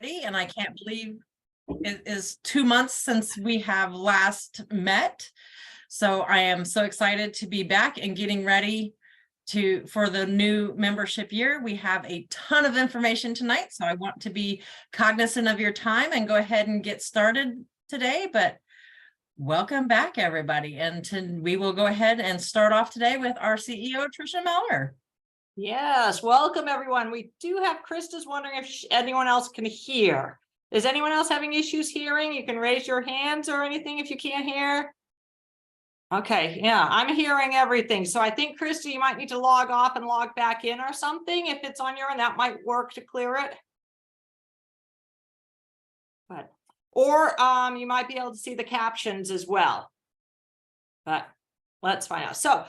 And I can't believe it is 2 months since we have last met. So I am so excited to be back and getting ready for the new membership year. We have a ton of information tonight, so I want to be cognizant of your time and go ahead and get started today. But welcome back, everybody. And we will go ahead and start off today with our CEO, Tricia Mellor. Yes, welcome everyone. We do have Krista's wondering if anyone else can hear. Is anyone else having issues hearing? You can raise your hands or anything if you can't hear. Okay, yeah, I'm hearing everything. So I think, Krista, you might need to log off and log back in or something. If it's on your end, that might work to clear it. Or you might be able to see the captions as well. But let's find out. So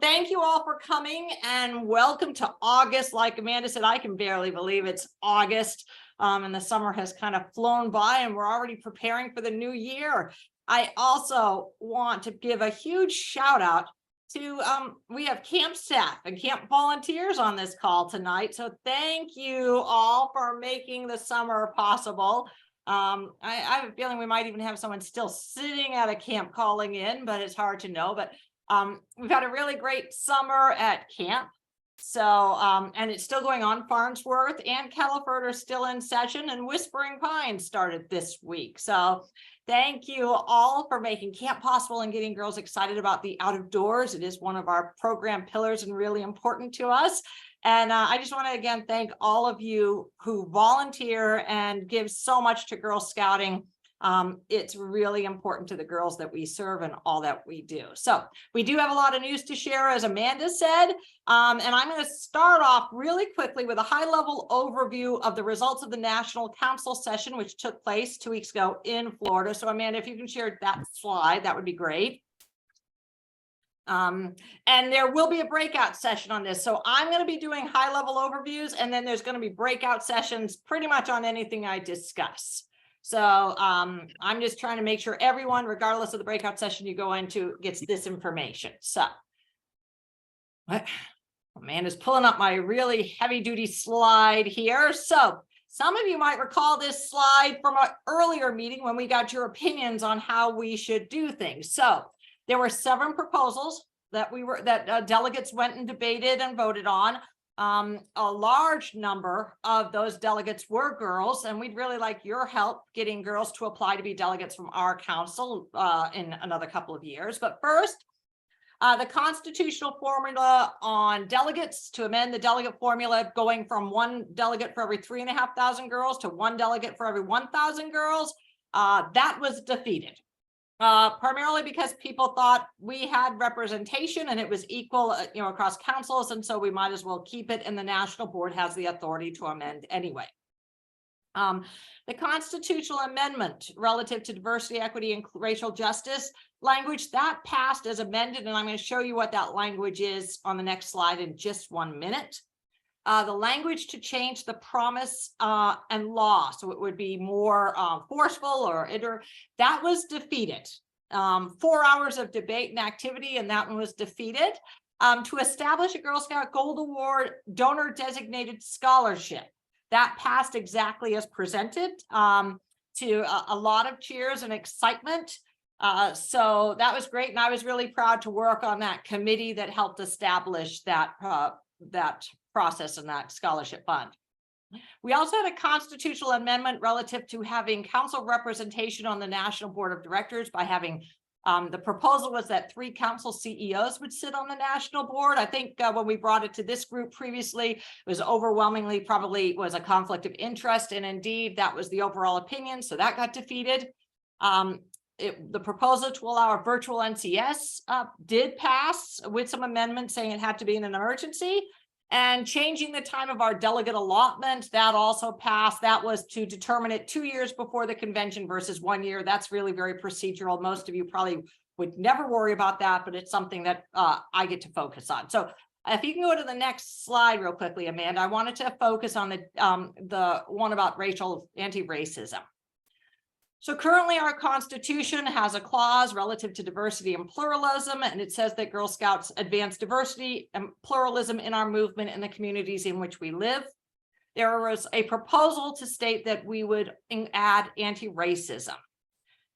thank you all for coming and welcome to August. Like Amanda said, I can barely believe it's August and the summer has kind of flown by and we're already preparing for the new year. I also want to give a huge shout out to, we have camp staff and camp volunteers on this call tonight. So thank you all for making the summer possible. I have a feeling we might even have someone still sitting at a camp calling in, but it's hard to know. But we've had a really great summer at camp. So, and it's still going on. Farnsworth and Kelleford are still in session and Whispering Pines started this week. So thank you all for making camp possible and getting girls excited about the out of doors. It is one of our program pillars and really important to us. And I just want to again thank all of you who volunteer and give so much to Girl Scouting. It's really important to the girls that we serve and all that we do. So we do have a lot of news to share, as Amanda said, and I'm going to start off really quickly with a high-level overview of the results of the National Council session, which took place 2 weeks ago in Florida. So Amanda, if you can share that slide, that would be great. And there will be a breakout session on this. So I'm going to be doing high-level overviews, and then there's going to be breakout sessions pretty much on anything I discuss. So I'm just trying to make sure everyone, regardless of the breakout session you go into, gets this information. So Amanda's pulling up my really heavy duty slide here. So some of you might recall this slide from an earlier meeting when we got your opinions on how we should do things. So there were 7 proposals that delegates went and debated and voted on. A large number of those delegates were girls, and we'd really like your help getting girls to apply to be delegates from our council in another couple of years. But first, the constitutional formula on delegates, to amend the delegate formula going from 1 delegate for every 3,500 girls to 1 delegate for every 1,000 girls, that was defeated. Primarily because people thought we had representation and it was equal, across councils, and so we might as well keep it, and the national board has the authority to amend anyway. The constitutional amendment relative to diversity, equity, and racial justice language that passed as amended, and I'm going to show you what that language is on the next slide in just 1 minute. The language to change the promise and law, so it would be more forceful that was defeated. 4 hours of debate and activity, and that one was defeated. To establish a Girl Scout Gold Award donor designated scholarship, that passed exactly as presented, to a lot of cheers and excitement. So that was great, and I was really proud to work on that committee that helped establish that process and that scholarship fund. We also had a constitutional amendment relative to having council representation on the National Board of Directors by having the proposal was that 3 council CEOs would sit on the national board. I think when we brought it to this group previously, it was overwhelmingly probably was a conflict of interest, and indeed that was the overall opinion, so that got defeated. The proposal to allow a virtual NCS did pass with some amendments saying it had to be in an emergency. And changing the time of our delegate allotment, that also passed. That was to determine it 2 years before the convention versus 1 year. That's really very procedural. Most of you probably would never worry about that, but it's something that I get to focus on. So if you can go to the next slide real quickly, Amanda, I wanted to focus on the one about racial anti-racism. So currently our Constitution has a clause relative to diversity and pluralism, and it says that Girl Scouts advance diversity and pluralism in our movement in the communities in which we live. there was a proposal to state that we would add anti-racism.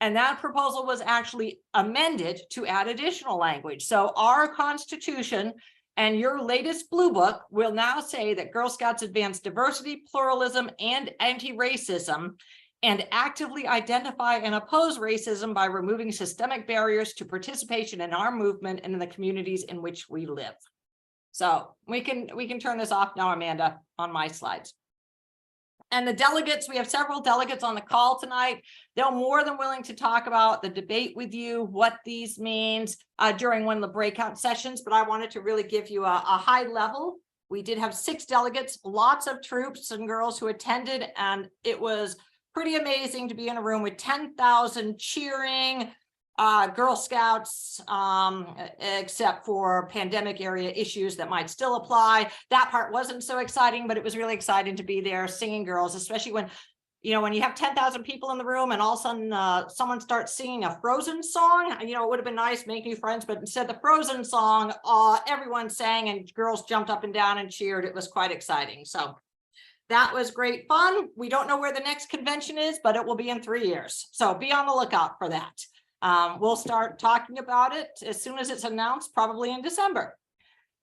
And that proposal was actually amended to add additional language. So our Constitution and your latest Blue Book will now say that Girl Scouts advance diversity, pluralism, and anti-racism, and actively identify and oppose racism by removing systemic barriers to participation in our movement and in the communities in which we live. So we can turn this off now, Amanda, on my slides. And the delegates, we have several delegates on the call tonight. They're more than willing to talk about the debate with you, what these means during one of the breakout sessions, but I wanted to really give you a high level. We did have 6 delegates, lots of troops and girls who attended, and it was pretty amazing to be in a room with 10,000 cheering Girl Scouts, except for pandemic area issues that might still apply. That part wasn't so exciting, but it was really exciting to be there singing girls, especially when, when you have 10,000 people in the room and all of a sudden someone starts singing a Frozen song. It would have been nice, make new friends, but instead the Frozen song, everyone sang and girls jumped up and down and cheered. It was quite exciting. So that was great fun. We don't know where the next convention is, but it will be in 3 years. So be on the lookout for that. We'll start talking about it as soon as it's announced, probably in December.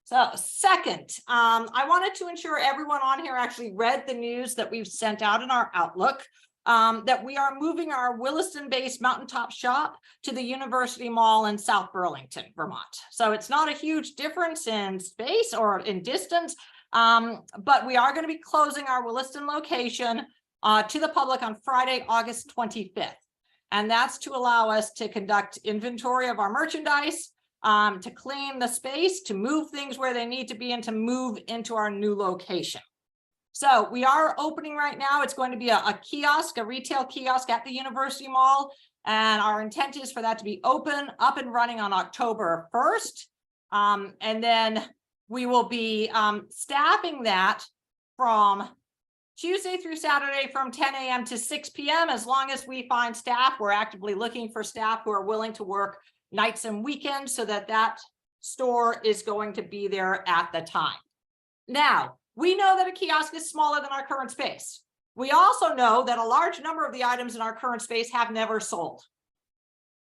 So second, I wanted to ensure everyone on here actually read the news that we've sent out in our Outlook, that we are moving our Williston-based Mountaintop shop to the University Mall in South Burlington, Vermont. So it's not a huge difference in space or in distance, but we are going to be closing our Williston location to the public on Friday, August 25th. And that's to allow us to conduct inventory of our merchandise, to clean the space, to move things where they need to be, and to move into our new location. So we are opening right now. It's going to be a kiosk, a retail kiosk at the University Mall. And our intent is for that to be open, up and running on October 1st. And then we will be staffing that from Tuesday through Saturday from 10 a.m. to 6 p.m. As long as we find staff, we're actively looking for staff who are willing to work nights and weekends so that that store is going to be there at the time. Now, we know that a kiosk is smaller than our current space. We also know that a large number of the items in our current space have never sold.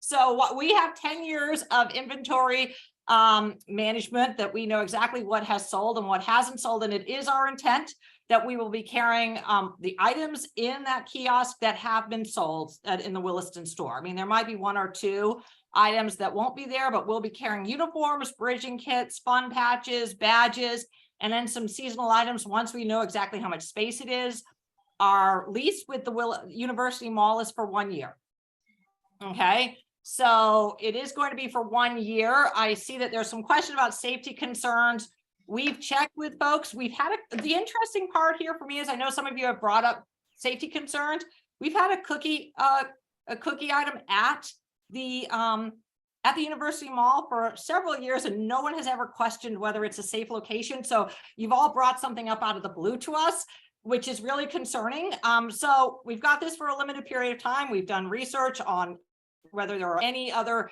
So what we have 10 years of inventory management that we know exactly what has sold and what hasn't sold. And it is our intent that we will be carrying the items in that kiosk that have been sold in the Williston store. I mean, there might be 1 or 2 items that won't be there, but we'll be carrying uniforms, bridging kits, fun patches, badges, and then some seasonal items once we know exactly how much space it is. Our lease with the University Mall is for 1 year. Okay. So it is going to be for 1 year. I see that there's some question about safety concerns. We've checked with folks. We've had the interesting part here for me is I know some of you have brought up safety concerns. We've had a cookie item at the University Mall for several years, and no one has ever questioned whether it's a safe location. So you've all brought something up out of the blue to us, which is really concerning. So we've got this for a limited period of time. We've done research on whether there are any other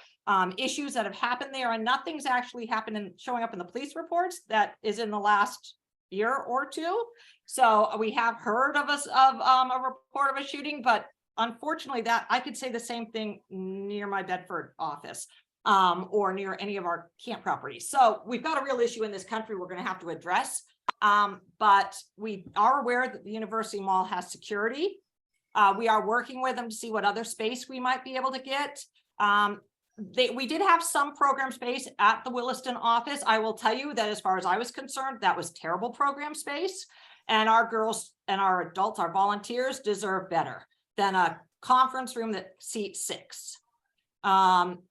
issues that have happened there, and nothing's actually happened in showing up in the police reports that is in the last year or 2. So we have heard of a report of a shooting, but unfortunately that I could say the same thing near my Bedford office or near any of our camp properties. So we've got a real issue in this country we're going to have to address. But we are aware that the University Mall has security. We are working with them to see what other space we might be able to get. We did have some program space at the Williston office. I will tell you that as far as I was concerned, that was terrible program space. And our girls and our adults, our volunteers deserve better than a conference room that seats 6.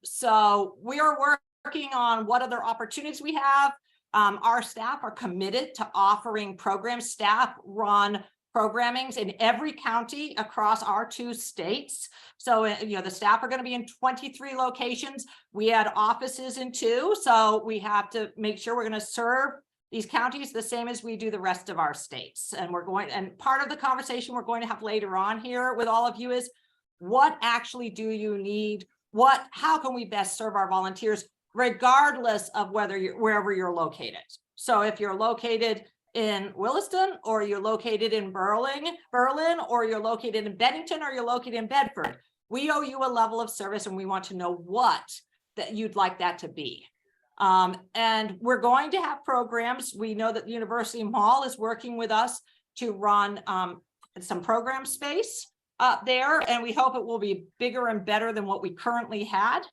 So we are working on what other opportunities we have. Our staff are committed to offering programs. Staff run programmings in every county across our 2 states. So, the staff are going to be in 23 locations. We had offices in 2. So we have to make sure we're going to serve these counties the same as we do the rest of our states. And part of the conversation we're going to have later on here with all of you is what actually do you need? How can we best serve our volunteers, regardless of wherever you're located? So if you're located in Williston, or you're located in Berlin, or you're located in Bennington, or you're located in Bedford. We owe you a level of service, and we want to know what that you'd like that to be. And we're going to have programs. We know that the University Mall is working with us to run some program space up there, and we hope it will be bigger and better than what we currently had.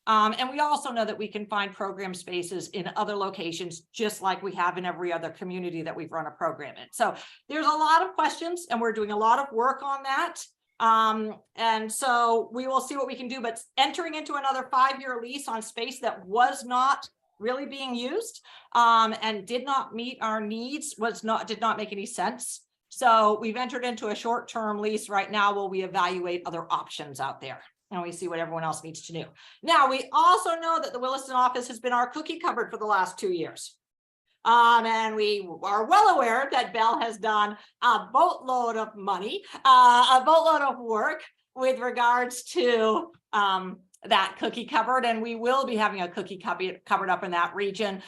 And we also know that we can find program spaces in other locations, just like we have in every other community that we've run a program in. So there's a lot of questions, and we're doing a lot of work on that. And so we will see what we can do, but entering into another 5-year lease on space that was not really being used and did not meet our needs did not make any sense. So we've entered into a short-term lease right now while we evaluate other options out there, and we see what everyone else needs to do. Now, we also know that the Williston office has been our cookie cupboard for the last 2 years. And we are well aware that Bell has done a boatload of money, a boatload of work with regards to that cookie cupboard, and we will be having a cookie cupboard up in that region.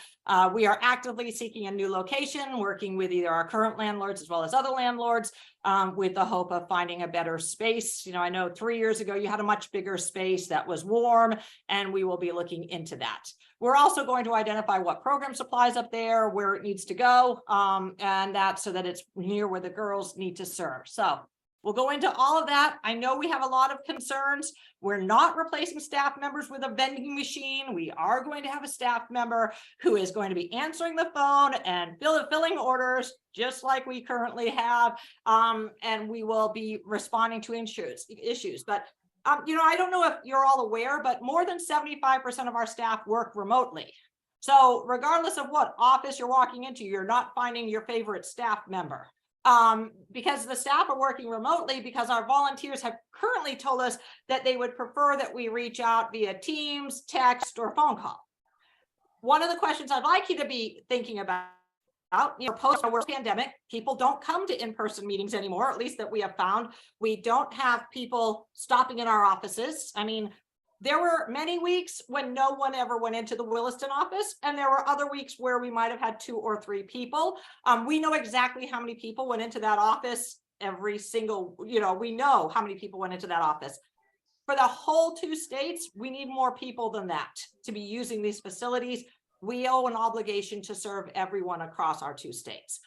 We are actively seeking a new location, working with either our current landlords as well as other landlords, with the hope of finding a better space. You know, I know 3 years ago you had a much bigger space that was warm, and we will be looking into that. We're also going to identify what program supplies up there, where it needs to go, and that so that it's near where the girls need to serve. So we'll go into all of that. I know we have a lot of concerns. We're not replacing staff members with a vending machine. We are going to have a staff member who is going to be answering the phone and filling orders, just like we currently have. And we will be responding to issues. But you know, I don't know if you're all aware, but more than 75% of our staff work remotely. So regardless of what office you're walking into, you're not finding your favorite staff member. Because the staff are working remotely, because our volunteers have currently told us that they would prefer that we reach out via Teams, text, or phone call. One of the questions I'd like you to be thinking about, you know, post the pandemic, people don't come to in-person meetings anymore, at least that we have found. We don't have people stopping in our offices. I mean, there were many weeks when no one ever went into the Williston office, and there were other weeks where we might have had 2 or 3 people. We know exactly how many people went into that office every single, you know, we know how many people went into that office. For the whole 2 states, we need more people than that to be using these facilities. We owe an obligation to serve everyone across our 2 states.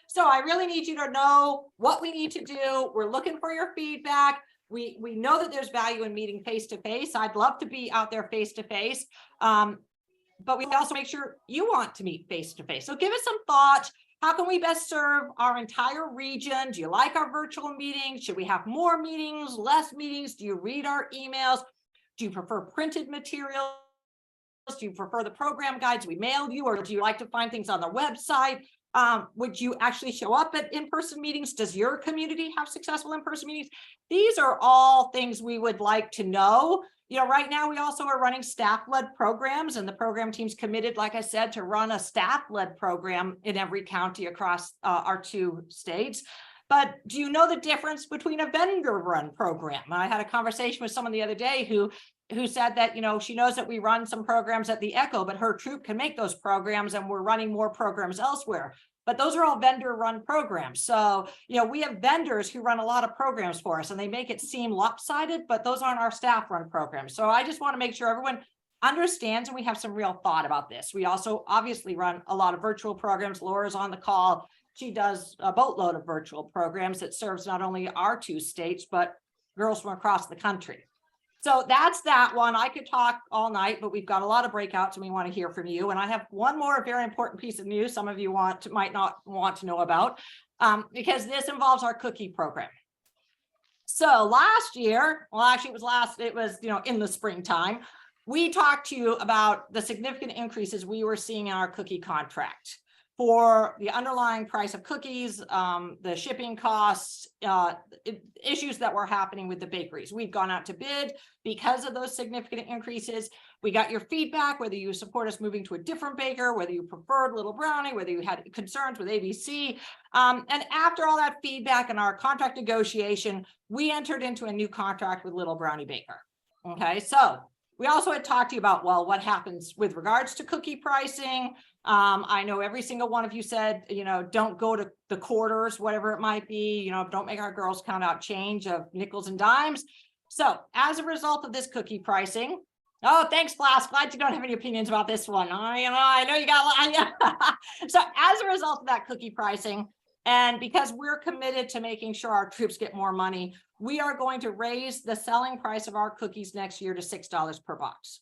So I really need you to know what we need to do. We're looking for your feedback. We know that there's value in meeting face-to-face. I'd love to be out there face-to-face, but we also make sure you want to meet face-to-face. So give us some thought. How can we best serve our entire region? Do you like our virtual meetings? Should we have more meetings, less meetings? Do you read our emails? Do you prefer printed materials? Do you prefer the program guides we mailed you, or do you like to find things on the website? Would you actually show up at in-person meetings? Does your community have successful in-person meetings? These are all things we would like to know. You know, right now we also are running staff-led programs, and the program team's committed, like I said, to run a staff-led program in every county across our 2 states. But do you know the difference between a vendor-run program? I had a conversation with someone the other day who said that, you know, she knows that we run some programs at the Echo, but her troop can make those programs, and we're running more programs elsewhere. But those are all vendor-run programs. So, you know, we have vendors who run a lot of programs for us, and they make it seem lopsided, but those aren't our staff-run programs. So I just want to make sure everyone understands, and we have some real thought about this. We also obviously run a lot of virtual programs. Laura's on the call. She does a boatload of virtual programs that serves not only our 2 states, but girls from across the country. So that's that one. I could talk all night, but we've got a lot of breakouts and we want to hear from you. And I have one more very important piece of news some of you might not want to know about, because this involves our cookie program. So last year, well, actually it was, you know, in the springtime, we talked to you about the significant increases we were seeing in our cookie contract for the underlying price of cookies, the shipping costs, issues that were happening with the bakeries. We've gone out to bid because of those significant increases. We got your feedback, whether you support us moving to a different baker, whether you preferred Little Brownie, whether you had concerns with ABC. And after all that feedback and our contract negotiation, we entered into a new contract with Little Brownie Baker. Okay, so we also had talked to you about, well, what happens with regards to cookie pricing. I know every single one of you said, don't go to the quarters, whatever it might be, don't make our girls count out change of nickels and dimes. So as a result of this cookie pricing, oh, thanks, Flask. Glad you don't have any opinions about this one. I know you got a lot. So as a result of that cookie pricing, and because we're committed to making sure our troops get more money, we are going to raise the selling price of our cookies next year to $6 per box.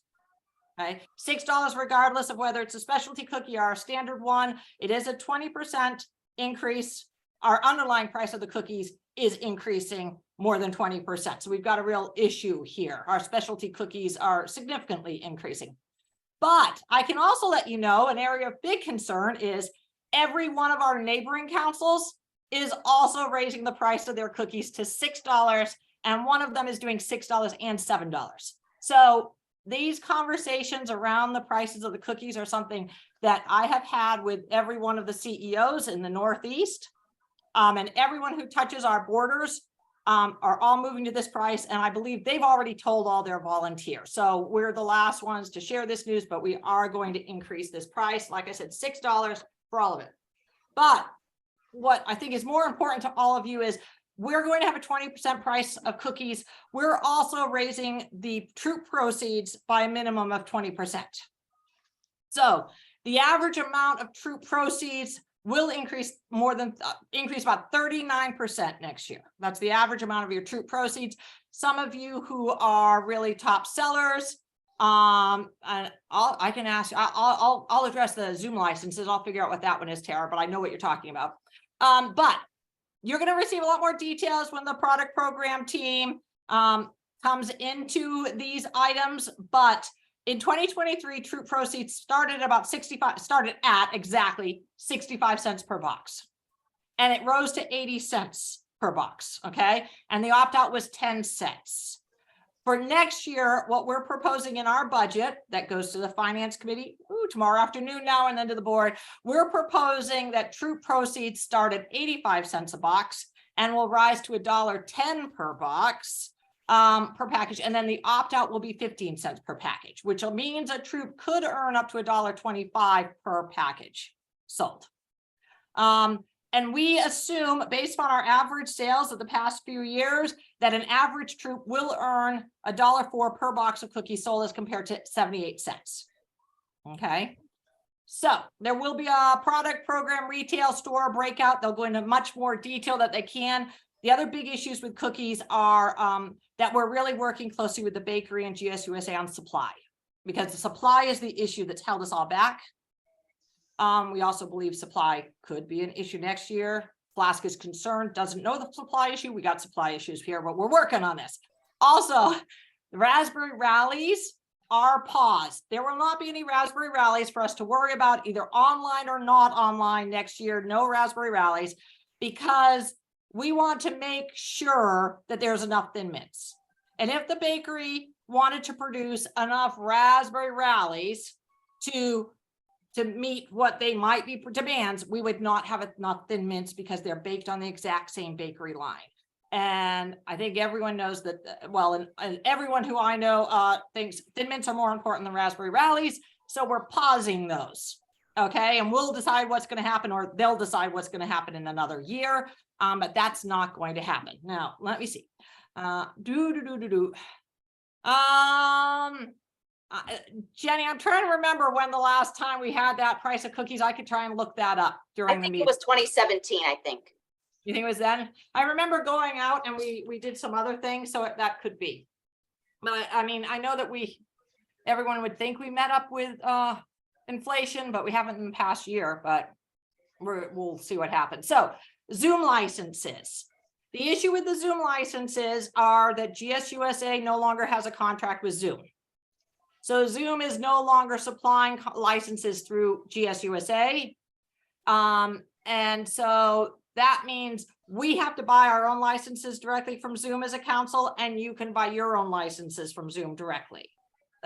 Okay, $6 regardless of whether it's a specialty cookie or a standard one. It is a 20% increase. Our underlying price of the cookies is increasing more than 20%. So we've got a real issue here. Our specialty cookies are significantly increasing. But I can also let you know an area of big concern is every one of our neighboring councils is also raising the price of their cookies to $6, and one of them is doing $6 and $7. So these conversations around the prices of the cookies are something that I have had with every one of the CEOs in the Northeast, and everyone who touches our borders are all moving to this price. And I believe they've already told all their volunteers. So we're the last ones to share this news, but we are going to increase this price. Like I said, $6 for all of it. But what I think is more important to all of you is we're going to have a 20% price of cookies. We're also raising the troop proceeds by a minimum of 20%. So the average amount of troop proceeds will increase about 39% next year. That's the average amount of your troop proceeds. Some of you who are really top sellers, and I can ask, I'll address the Zoom licenses. I'll figure out what that one is, Tara, but I know what you're talking about. But you're going to receive a lot more details when the product program team comes into these items. But in 2023, troop proceeds started at exactly 65 cents per box. And it rose to 80 cents per box. Okay. And the opt-out was 10 cents. For next year, what we're proposing in our budget that goes to the finance committee tomorrow afternoon now and then to the board, we're proposing that troop proceeds start at 85 cents a box and will rise to $1.10 per box per package. And then the opt-out will be 15 cents per package, which means a troop could earn up to $1.25 per package sold. And we assume, based on our average sales of the past few years, that an average troop will earn $1.04 per box of cookies sold as compared to 78 cents. Okay. So there will be a product program retail store breakout. They'll go into much more detail that they can. The other big issues with cookies are that we're really working closely with the bakery and GSUSA on supply, because the supply is the issue that's held us all back. We also believe supply could be an issue next year. Flask is concerned, doesn't know the supply issue. We got supply issues here, but we're working on this. Also, the raspberry rallies are paused. There will not be any raspberry rallies for us to worry about, either online or not online next year. No raspberry rallies, because we want to make sure that there's enough Thin Mints. And if the bakery wanted to produce enough raspberry rallies to meet what they might be demands, we would not have enough Thin Mints because they're baked on the exact same bakery line. And I think everyone knows that, well, and everyone who I know thinks Thin Mints are more important than raspberry rallies. So we're pausing those. Okay. And we'll decide what's going to happen, or they'll decide what's going to happen in another year. But that's not going to happen. Now, let me see. Jenny, I'm trying to remember when the last time we had that price of cookies. I could try and look that up during the meeting. It was 2017, I think. You think it was then? I remember going out and we did some other things, so that could be. But I mean, I know that everyone would think we met up with inflation, but we haven't in the past year, but we'll see what happens. So Zoom licenses. The issue with the Zoom licenses are that GSUSA no longer has a contract with Zoom. So Zoom is no longer supplying licenses through GSUSA. And so that means we have to buy our own licenses directly from Zoom as a council, and you can buy your own licenses from Zoom directly.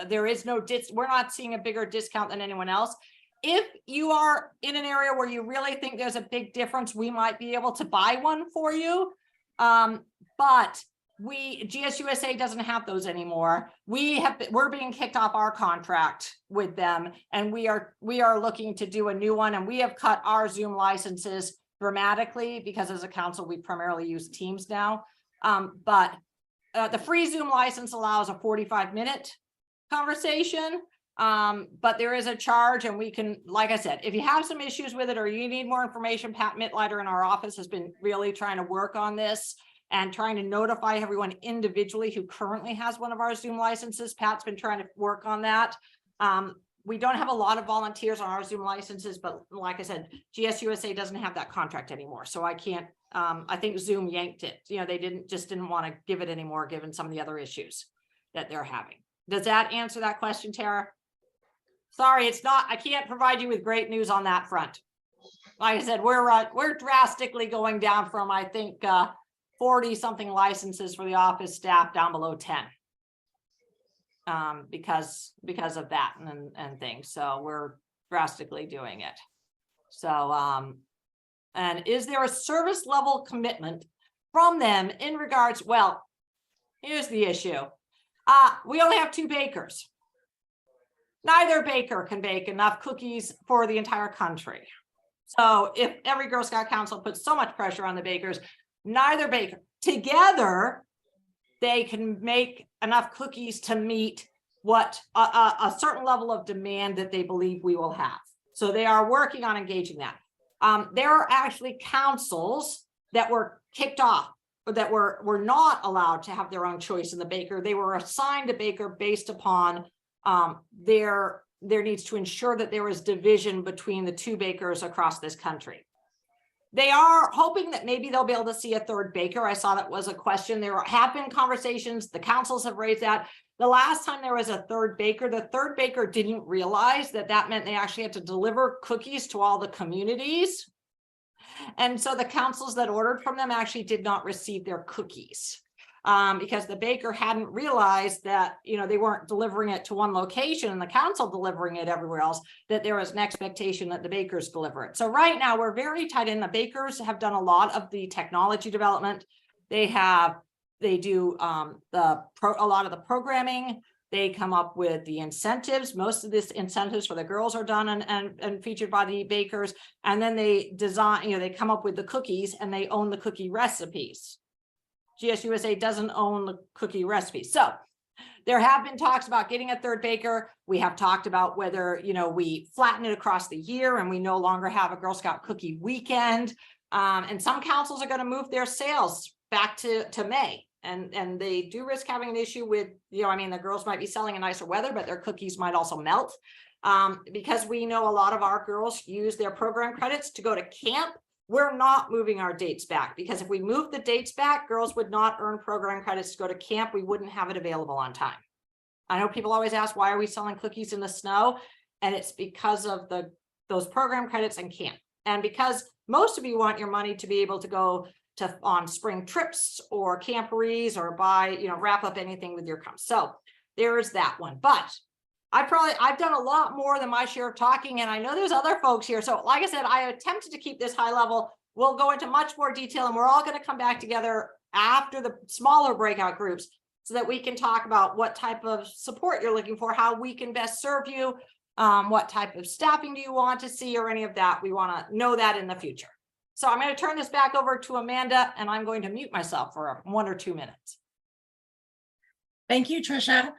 There is no we're not seeing a bigger discount than anyone else. If you are in an area where you really think there's a big difference, we might be able to buy one for you. But GSUSA doesn't have those anymore. We're being kicked off our contract with them, and we are looking to do a new one, and we have cut our Zoom licenses dramatically because as a council, we primarily use Teams now. But the free Zoom license allows a 45-minute conversation. But there is a charge, and we can, like I said, if you have some issues with it or you need more information, Pat Mitlider in our office has been really trying to work on this and trying to notify everyone individually who currently has one of our Zoom licenses. Pat's been trying to work on that. We don't have a lot of volunteers on our Zoom licenses, but like I said, GSUSA doesn't have that contract anymore. So I can't, I think Zoom yanked it. You know, they didn't want to give it anymore, given some of the other issues that they're having. Does that answer that question, Tara? Sorry, it's not, I can't provide you with great news on that front. Like I said, we're drastically going down from, I think, 40 something licenses for the office staff down below 10. Because of that and things. So we're drastically doing it. So, and is there a service level commitment from them in regards, well, here's the issue. We only have 2 bakers. Neither baker can bake enough cookies for the entire country. So if every Girl Scout Council puts so much pressure on the bakers, neither baker together, they can make enough cookies to meet what a certain level of demand that they believe we will have. So they are working on engaging that. There are actually councils that were kicked off, or that were not allowed to have their own choice in the baker. They were assigned a baker based upon their needs to ensure that there was division between the 2 bakers across this country. They are hoping that maybe they'll be able to see a 3rd baker. I saw that was a question. There have been conversations. The councils have raised that. The last time there was a 3rd baker, the 3rd baker didn't realize that meant they actually had to deliver cookies to all the communities. And so the councils that ordered from them actually did not receive their cookies. Because the baker hadn't realized that, you know, they weren't delivering it to one location and the council delivering it everywhere else, that there was an expectation that the bakers deliver it. So right now we're very tight in. The bakers have done a lot of the technology development. They do a lot of the programming. They come up with the incentives. Most of this incentives for the girls are done and featured by the bakers. And then they design, you know, they come up with the cookies and they own the cookie recipes. GSUSA doesn't own the cookie recipe. So there have been talks about getting a 3rd baker. We have talked about whether, you know, we flatten it across the year and we no longer have a Girl Scout cookie weekend. And some councils are going to move their sales back to May. And they do risk having an issue with, you know, I mean, the girls might be selling in nicer weather, but their cookies might also melt. Because we know a lot of our girls use their program credits to go to camp. We're not moving our dates back, because if we move the dates back, girls would not earn program credits to go to camp. We wouldn't have it available on time. I know people always ask, why are we selling cookies in the snow? And it's because of those program credits and camp. And because most of you want your money to be able to go on spring trips or camporees or buy, you know, wrap up anything with your comps. So there is that one. But I've done a lot more than my share of talking, and I know there's other folks here. So like I said, I attempted to keep this high level. We'll go into much more detail, and we're all going to come back together after the smaller breakout groups so that we can talk about what type of support you're looking for, how we can best serve you, what type of staffing do you want to see, or any of that. We want to know that in the future. So I'm going to turn this back over to Amanda, and I'm going to mute myself for 1 or 2 minutes. Thank you, Trisha.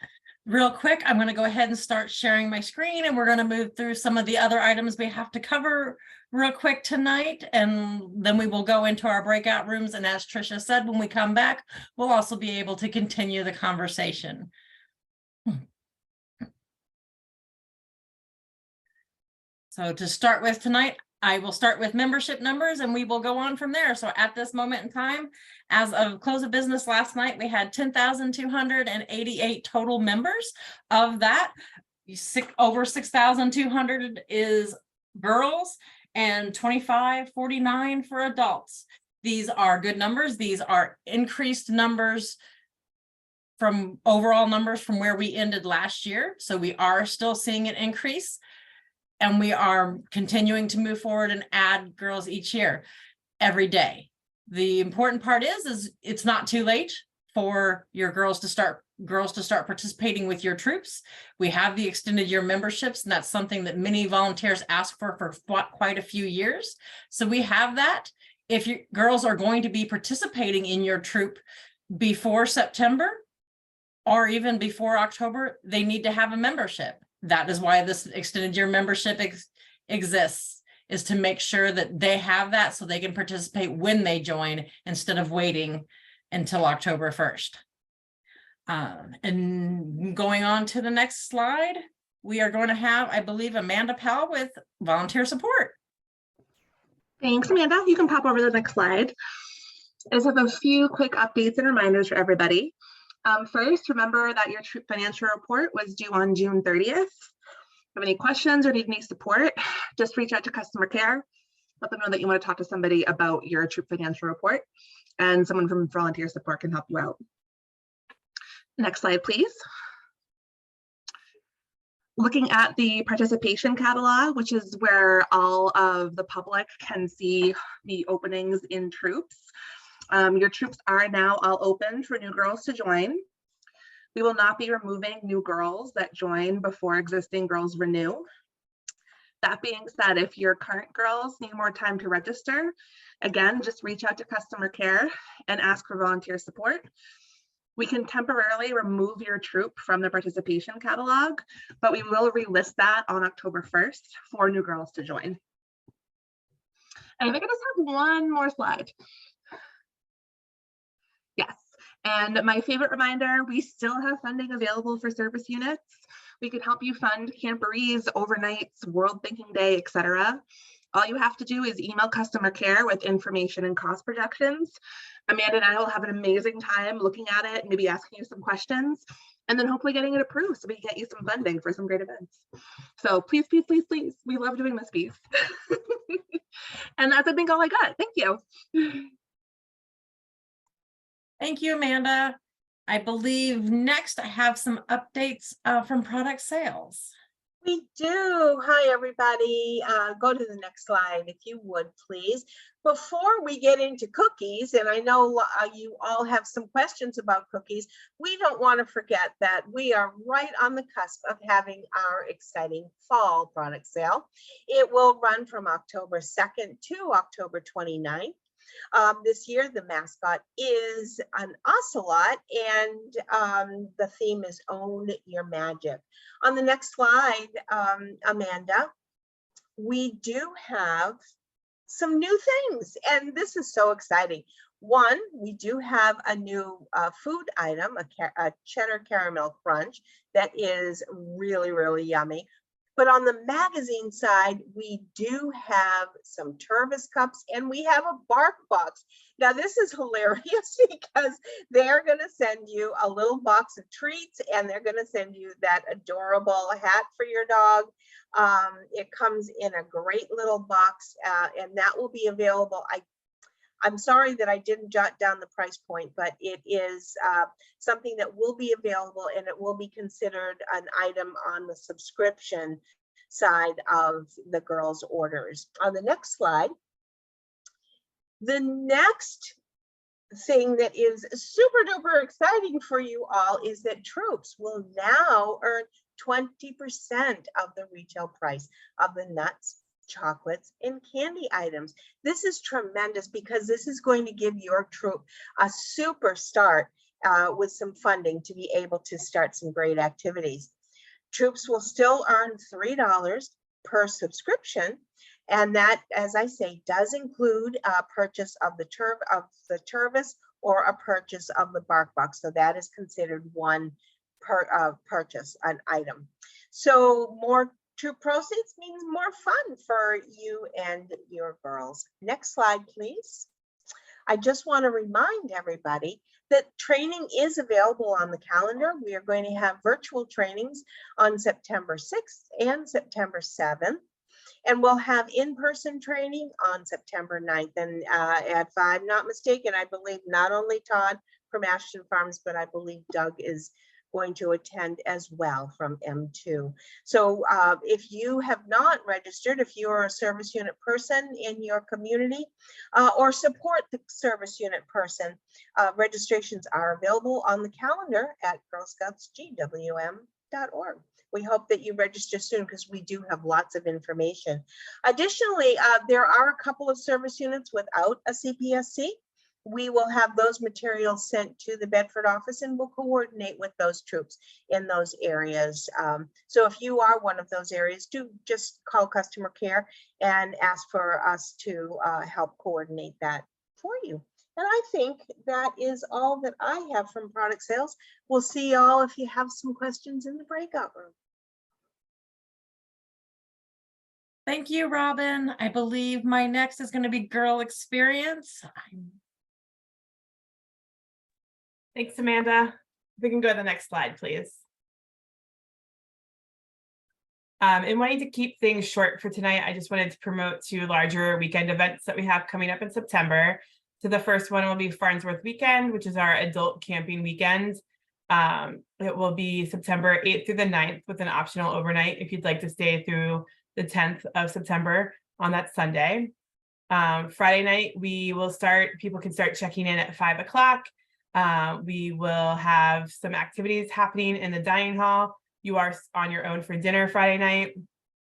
Real quick, I'm going to go ahead and start sharing my screen, and we're going to move through some of the other items we have to cover real quick tonight, and then we will go into our breakout rooms. And as Trisha said, when we come back, we'll also be able to continue the conversation. So to start with tonight, I will start with membership numbers and we will go on from there. So at this moment in time, as of close of business last night, we had 10,288 total members. Of that, over 6,200 is girls and 2,549 for adults. These are good numbers. These are increased numbers from overall numbers from where we ended last year. So we are still seeing an increase. And we are continuing to move forward and add girls each year, every day. The important part is it's not too late for your girls to start participating with your troops. We have the extended year memberships, and that's something that many volunteers ask for quite a few years. So we have that. If your girls are going to be participating in your troop before September or even before October, they need to have a membership. That is why this extended year membership exists, is to make sure that they have that so they can participate when they join instead of waiting until October 1st. And going on to the next slide, we are going to have, I believe, Amanda Powell with volunteer support. Thanks, Amanda. You can pop over to the next slide. I just have a few quick updates and reminders for everybody. First, remember that your troop financial report was due on June 30th. If you have any questions or need any support, just reach out to customer care. Let them know that you want to talk to somebody about your troop financial report, and someone from volunteer support can help you out. Next slide, please. Looking at the participation catalog, which is where all of the public can see the openings in troops. Your troops are now all open for new girls to join. We will not be removing new girls that join before existing girls renew. That being said, if your current girls need more time to register, again, just reach out to customer care and ask for volunteer support. We can temporarily remove your troop from the participation catalog, but we will relist that on October 1st for new girls to join. And I think I just have one more slide. Yes, and my favorite reminder, we still have funding available for service units. We could help you fund camporees, overnights, World Thinking Day, etc. All you have to do is email customer care with information and cost projections. Amanda and I will have an amazing time looking at it, maybe asking you some questions, and then hopefully getting it approved so we can get you some funding for some great events. So please, please, please, please, we love doing this piece. And that's, I think, all I got. Thank you. Thank you, Amanda. I believe next I have some updates from product sales. We do. Hi, everybody. Go to the next slide, if you would, please. Before we get into cookies, and I know you all have some questions about cookies, we don't want to forget that we are right on the cusp of having our exciting fall product sale. It will run from October 2nd to October 29th. This year, the mascot is an ocelot, and the theme is Own Your Magic. On the next slide, Amanda, we do have some new things, and this is so exciting. One, we do have a new food item, a cheddar caramel crunch that is really, really yummy. But on the magazine side, we do have some Tervis cups, and we have a bark box. Now, this is hilarious because they're going to send you a little box of treats, and they're going to send you that adorable hat for your dog. It comes in a great little box, and that will be available. I'm sorry that I didn't jot down the price point, but it is something that will be available, and it will be considered an item on the subscription side of the girls' orders. On the next slide, the next thing that is super duper exciting for you all is that troops will now earn 20% of the retail price of the nuts, chocolates, and candy items. This is tremendous because this is going to give your troop a super start with some funding to be able to start some great activities. Troops will still earn $3 per subscription, and that, as I say, does include a purchase of the Tervis or a purchase of the bark box. So that is considered one purchase, an item. So more troop proceeds means more fun for you and your girls. Next slide, please. I just want to remind everybody that training is available on the calendar. We are going to have virtual trainings on September 6th and September 7th. And we'll have in-person training on September 9th. And if I'm not mistaken, I believe not only Todd from Ashton Farms, but I believe Doug is going to attend as well from M2. So if you have not registered, if you're a service unit person in your community or support the service unit person, registrations are available on the calendar at girlscoutsgwm.org. We hope that you register soon because we do have lots of information. Additionally, there are a couple of service units without a CPSC. We will have those materials sent to the Bedford office and we'll coordinate with those troops in those areas. So if you are one of those areas, do just call customer care and ask for us to help coordinate that for you. And I think that is all that I have from product sales. We'll see y'all if you have some questions in the breakout room. Thank you, Robin. I believe my next is going to be girl experience. Thanks, Amanda. We can go to the next slide, please. And wanting to keep things short for tonight, I just wanted to promote two larger weekend events that we have coming up in September. So the first one will be Farnsworth Weekend, which is our adult camping weekend. It will be September 8th through the 9th with an optional overnight if you'd like to stay through the 10th of September on that Sunday. Friday night, people can start checking in at 5 o'clock. We will have some activities happening in the dining hall. You are on your own for dinner Friday night.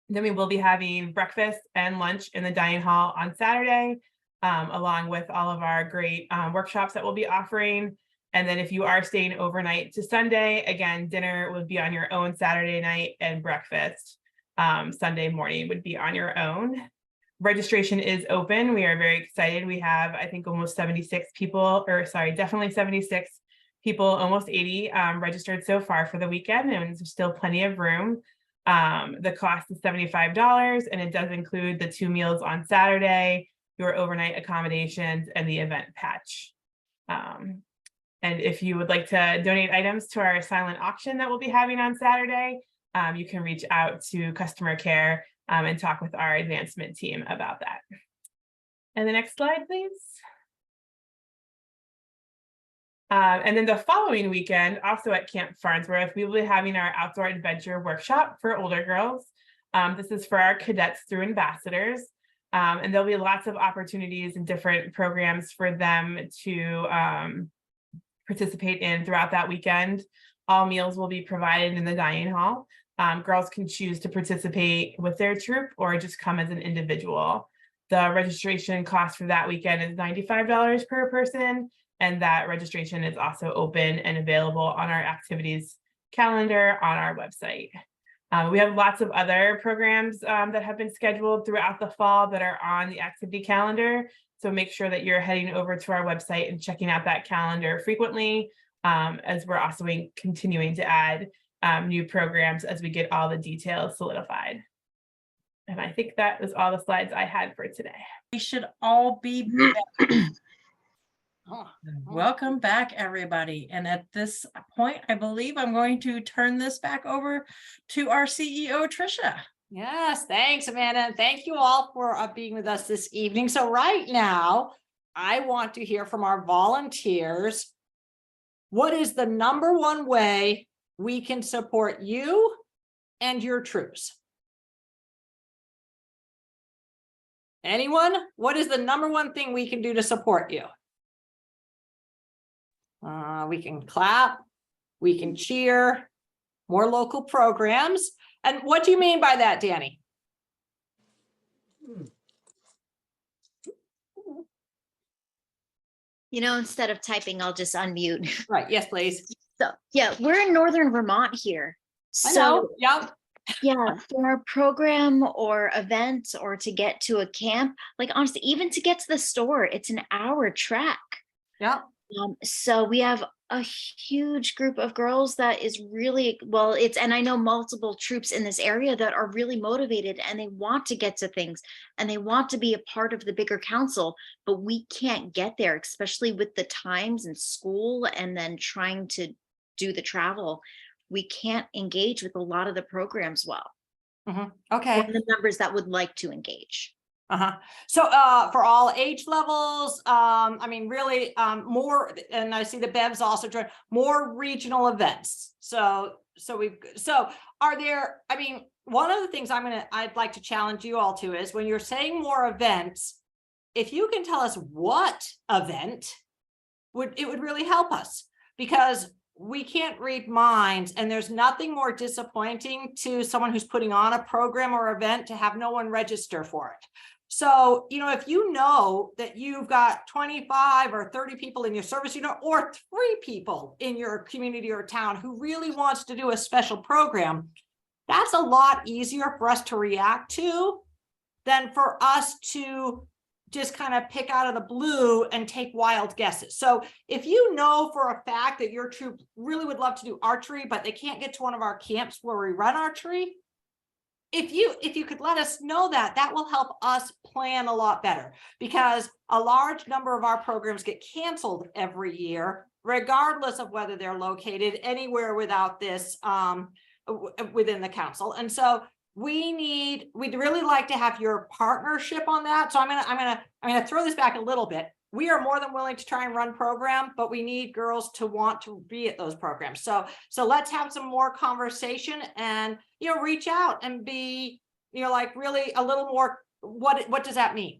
Then we will be having breakfast and lunch in the dining hall on Saturday, along with all of our great workshops that we'll be offering. And then if you are staying overnight to Sunday, again, dinner would be on your own Saturday night and breakfast Sunday morning would be on your own. Registration is open. We are very excited. We have, I think, almost 76 people, or sorry, definitely 76 people, almost 80 registered so far for the weekend, and there's still plenty of room. The cost is $75, and it does include the 2 meals on Saturday, your overnight accommodations, and the event patch. And if you would like to donate items to our silent auction that we'll be having on Saturday, you can reach out to customer care and talk with our advancement team about that. And the next slide, please. And then the following weekend, also at Camp Farnsworth, we will be having our outdoor adventure workshop for older girls. This is for our cadets through ambassadors. And there'll be lots of opportunities and different programs for them to participate in throughout that weekend. All meals will be provided in the dining hall. Girls can choose to participate with their troop or just come as an individual. The registration cost for that weekend is $95 per person, and that registration is also open and available on our activities calendar on our website. We have lots of other programs that have been scheduled throughout the fall that are on the activity calendar. So make sure that you're heading over to our website and checking out that calendar frequently, as we're also continuing to add new programs as we get all the details solidified. And I think that was all the slides I had for today. We should all be back. Oh, Welcome back, everybody. And at this point, I believe I'm going to turn this back over to our CEO, Tricia. yes, thanks, Amanda. And thank you all for being with us this evening. So right now, I want to hear from our volunteers. What is the #1 way we can support you and your troops? Anyone? What is the #1 thing we can do to support you? We can clap, we can cheer, more local programs. And what do you mean by that, Danny? You know, instead of typing, I'll just unmute. Right, yes, please. So, yeah, we're in Northern Vermont here. I know, yeah. Yeah, for a program or event or to get to a camp, like honestly, even to get to the store, it's an hour trek. Yeah. So we have a huge group of girls that is really, well, and I know multiple troops in this area that are really motivated and they want to get to things and they want to be a part of the bigger council, but we can't get there, especially with the times and school and then trying to do the travel. We can't engage with a lot of the programs well. Okay. Or the members that would like to engage. So for all age levels, I mean, really more, and I see the Bev's also joined, more regional events. So are there, I mean, one of the things I'd like to challenge you all to is when you're saying more events, if you can tell us what event it would really help us, because we can't read minds, and there's nothing more disappointing to someone who's putting on a program or event to have no one register for it. So, you know, if you know that you've got 25 or 30 people in your service unit, or 3 people in your community or town who really wants to do a special program, that's a lot easier for us to react to than for us to just kind of pick out of the blue and take wild guesses. So if you know for a fact that your troop really would love to do archery, but they can't get to one of our camps where we run archery, if you could let us know that, that will help us plan a lot better, because a large number of our programs get canceled every year, regardless of whether they're located anywhere without this within the council. And so we'd really like to have your partnership on that. So I'm gonna throw this back a little bit. We are more than willing to try and run program, but we need girls to want to be at those programs. So let's have some more conversation and, you know, reach out and be, you know, like really a little more, what does that mean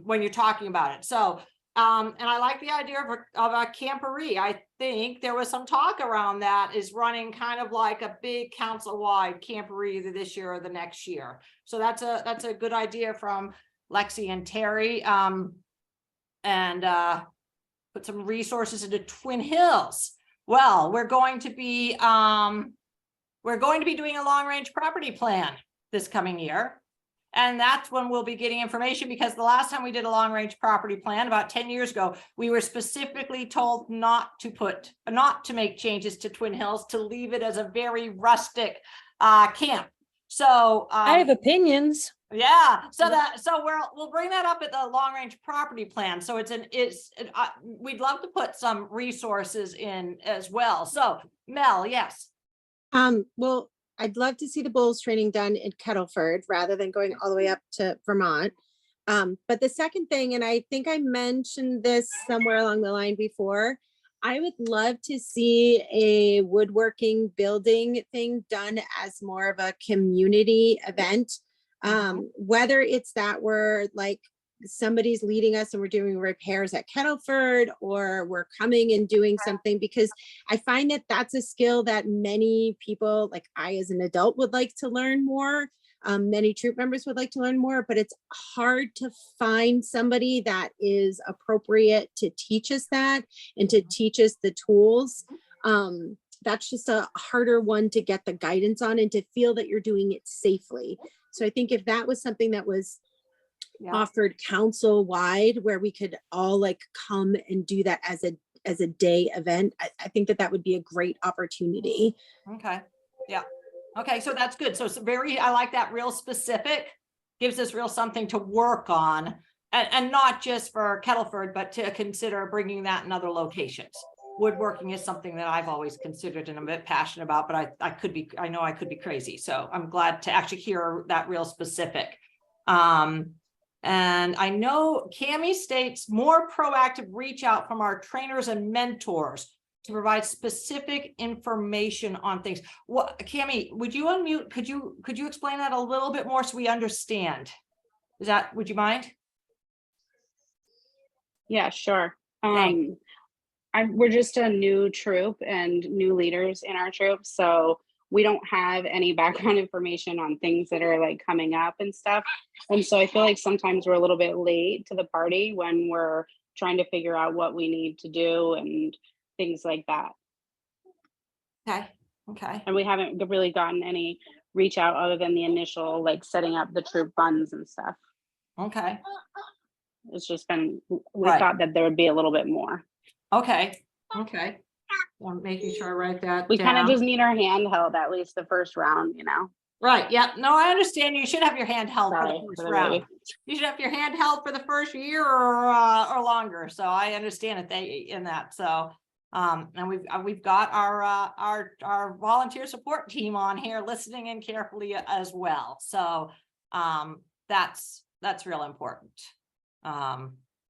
when you're talking about it? So, and I like the idea of a camporee. I think there was some talk around that is running kind of like a big council-wide camporee either this year or the next year. So that's a good idea from Lexi and Terry. And put some resources into Twin Hills. Well, we're going to be doing a long-range property plan this coming year. And that's when we'll be getting information, because the last time we did a long-range property plan about 10 years ago, we were specifically told not to make changes to Twin Hills, to leave it as a very rustic camp. So I have opinions. Yeah, so we'll bring that up at the long range property plan. So we'd love to put some resources in as well. So Mel, yes. Well, I'd love to see the Bulls training done in Kettleford rather than going all the way up to Vermont. But the second thing, and I think I mentioned this somewhere along the line before, I would love to see a woodworking building thing done as more of a community event. Whether it's that we're like somebody's leading us and we're doing repairs at Kettleford, or we're coming and doing something, because I find that that's a skill that many people, like I as an adult, would like to learn more. Many troop members would like to learn more, but it's hard to find somebody that is appropriate to teach us that and to teach us the tools. That's just a harder one to get the guidance on and to feel that you're doing it safely. So I think if that was something that was offered council wide, where we could all like come and do that as a day event, I think that would be a great opportunity. Okay. Yeah. Okay. So that's good. So it's I like that, real specific, gives us real something to work on, and not just for Kettleford, but to consider bringing that in other locations. Woodworking is something that I've always considered and I'm a bit passionate about, but I know I could be crazy. So I'm glad to actually hear that real specific. And I know Cami states more proactive reach out from our trainers and mentors to provide specific information on things. What, Cami, would you unmute? Could you explain that a little bit more so we understand? Would you mind? Yeah, sure. Thanks. We're just a new troop and new leaders in our troop, so we don't have any background information on things that are like coming up and stuff. And so I feel like sometimes we're a little bit late to the party when we're trying to figure out what we need to do and things like that. Okay. And we haven't really gotten any reach out other than the initial like setting up the troop funds and stuff. Okay. It's just been, we thought that there would be a little bit more. Okay. I'm making sure I write that We down. kind of just need our hand held at least the first round, you know? Right. Yeah. No, I understand. You should have your hand held for Sorry the first for the round. baby. You should have your hand held for the first year or longer. So I understand it in that. So and we've got our volunteer support team on here listening in carefully as well. So that's that's real important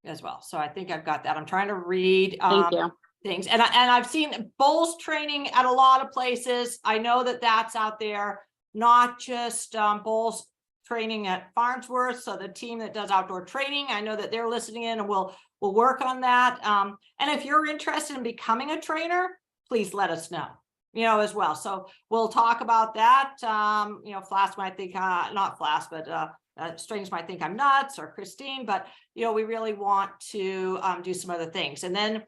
as well. So I think I've got that. I'm trying to read Thank you. things, and I've seen bowls training at a lot of places. I know that that's out there, not just bowls training at Farnsworth. So the team that does outdoor training, I know that they're listening in, and we'll work on that. And if you're interested in becoming a trainer, please let us know, as well. So we'll talk about that. Flask might think, not Flask, but Strings might think I'm nuts, or Christine, but we really want to do some other things. And then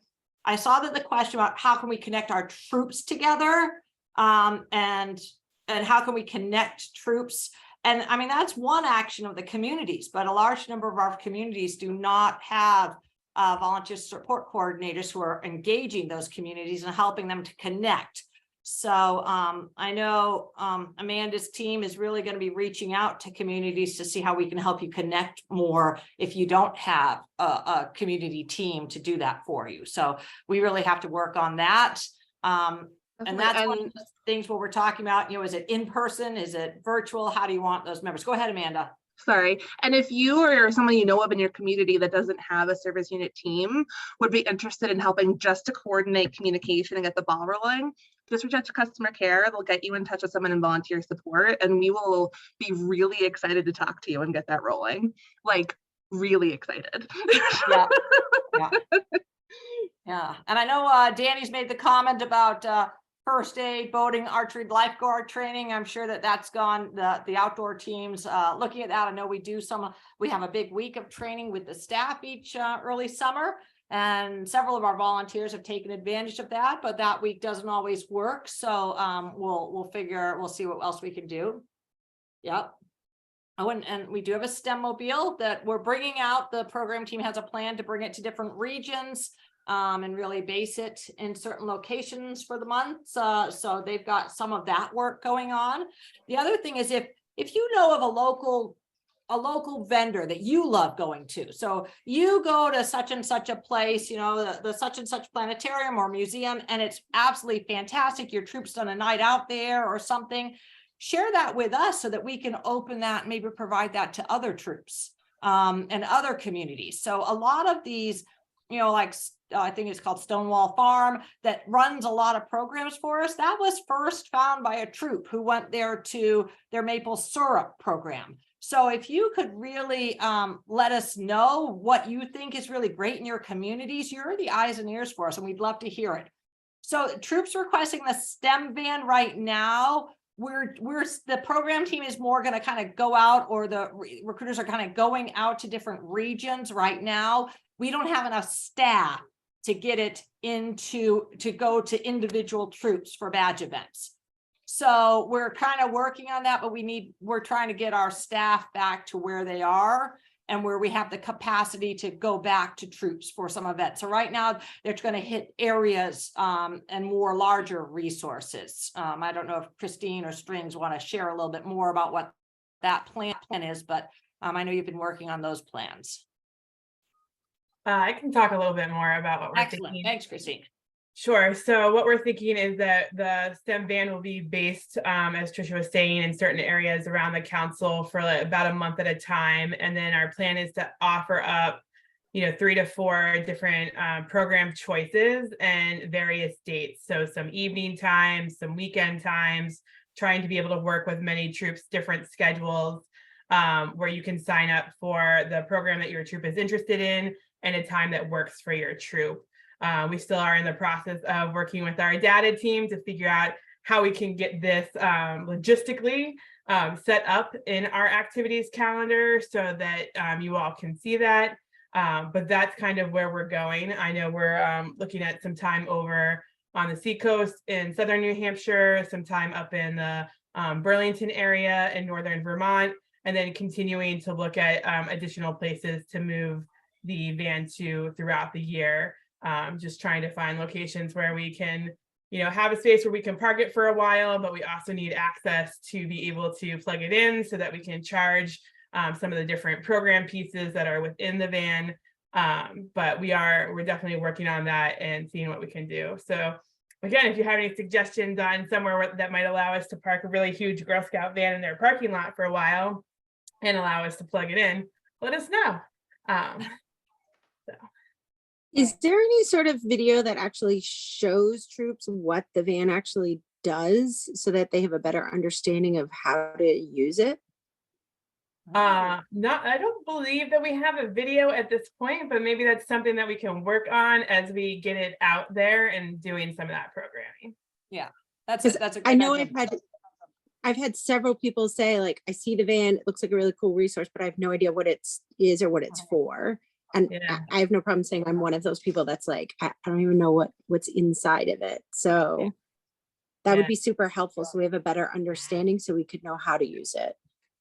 I saw that the question about how can we connect our troops together, and how can we connect troops? And I mean, that's one action of the communities, but a large number of our communities do not have volunteer support coordinators who are engaging those communities and helping them to connect. So I know Amanda's team is really going to be reaching out to communities to see how we can help you connect more if you don't have a community team to do that for you. So we really have to work on that. And that's one of the things where we're talking about, is it in person? Is it virtual? How do you want those members? Go ahead, Amanda. Sorry. And if you or someone you know of in your community that doesn't have a service unit team would be interested in helping just to coordinate communication and get the ball rolling, just reach out to customer care. They'll get you in touch with someone in volunteer support, and we will be really excited to talk to you and get that rolling. Like, really excited. Yeah. Yeah. And I know Danny's made the comment about first aid, boating, archery, lifeguard training. I'm sure that that's gone, the outdoor teams looking at that. I know we have a big week of training with the staff each early summer, and several of our volunteers have taken advantage of that, but that week doesn't always work. So we'll see what else we can do. Yep. Oh, and we do have a STEM mobile that we're bringing out. The program team has a plan to bring it to different regions and really base it in certain locations for the month. So they've got some of that work going on. The other thing is if you know of a local vendor that you love going to, so you go to such and such a place, the such and such planetarium or museum, and it's absolutely fantastic. Your troop's done a night out there or something. Share that with us so that we can open that and maybe provide that to other troops and other communities. So a lot of these, I think it's called Stonewall Farm, that runs a lot of programs for us. That was first found by a troop who went there to their maple syrup program. So if you could really let us know what you think is really great in your communities, you're the eyes and ears for us, and we'd love to hear it. So troops requesting the STEM van right now. The program team is more going to kind of go out, or the recruiters are kind of going out to different regions right now. We don't have enough staff to get it to go to individual troops for badge events. So we're kind of working on that, but we're trying to get our staff back to where they are and where we have the capacity to go back to troops for some events. So right now they're going to hit areas and more larger resources. I don't know if Christine or Strings want to share a little bit more about what that plan is, but I know you've been working on those plans. I can talk a little bit more about what we're thinking. Thanks, Christine. Sure. So what we're thinking is that the STEM van will be based, as Tricia was saying, in certain areas around the council for about a month at a time. And then our plan is to offer up, 3 to 4 different program choices and various dates. So some evening times, some weekend times, trying to be able to work with many troops, different schedules, where you can sign up for the program that your troop is interested in and a time that works for your troop. We still are in the process of working with our data team to figure out how we can get this logistically set up in our activities calendar so that you all can see that. But that's kind of where we're going. I know we're looking at some time over on the seacoast in southern New Hampshire, some time up in the Burlington area in northern Vermont, and then continuing to look at additional places to move the van to throughout the year. Just trying to find locations where we can, have a space where we can park it for a while, but we also need access to be able to plug it in so that we can charge some of the different program pieces that are within the van. But we're definitely working on that and seeing what we can do. So again, if you have any suggestions on somewhere that might allow us to park a really huge Girl Scout van in their parking lot for a while and allow us to plug it in, let us know. Is there any sort of video that actually shows troops what the van actually does so that they have a better understanding of how to use it? No, I don't believe that we have a video at this point, but maybe that's something that we can work on as we get it out there and doing some of that programming. That's Because a I good know idea. I've had several people say, like, I see the van, it looks like a really cool resource, but I have no idea what it is or what it's for. And Yeah. I have no problem saying I'm one of those people that's like, I don't even know what's inside of it. So that Yeah. would be super helpful. So we have a better understanding so we could know how to use it.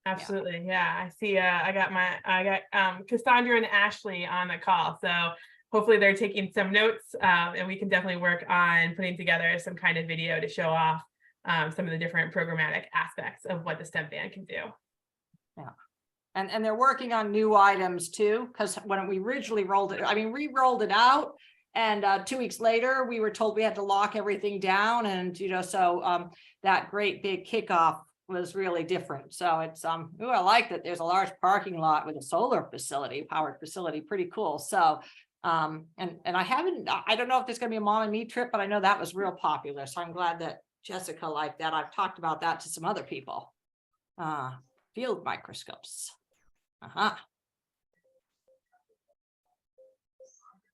Absolutely. Yeah. I see. I got Cassandra and Ashley on the call. So hopefully they're taking some notes, and we can definitely work on putting together some kind of video to show off some of the different programmatic aspects of what the STEM van can do. And they're working on new items too, because when we originally rolled it, I mean, we rolled it out. And 2 weeks later, we were told we had to lock everything down. And, so that great big kickoff was really different. So it's, I like that there's a large parking lot with a solar facility, powered facility, pretty cool. So, and I don't know if there's gonna be a mom and me trip, but I know that was real popular. So I'm glad that Jessica liked that. I've talked about that to some other people. Field microscopes.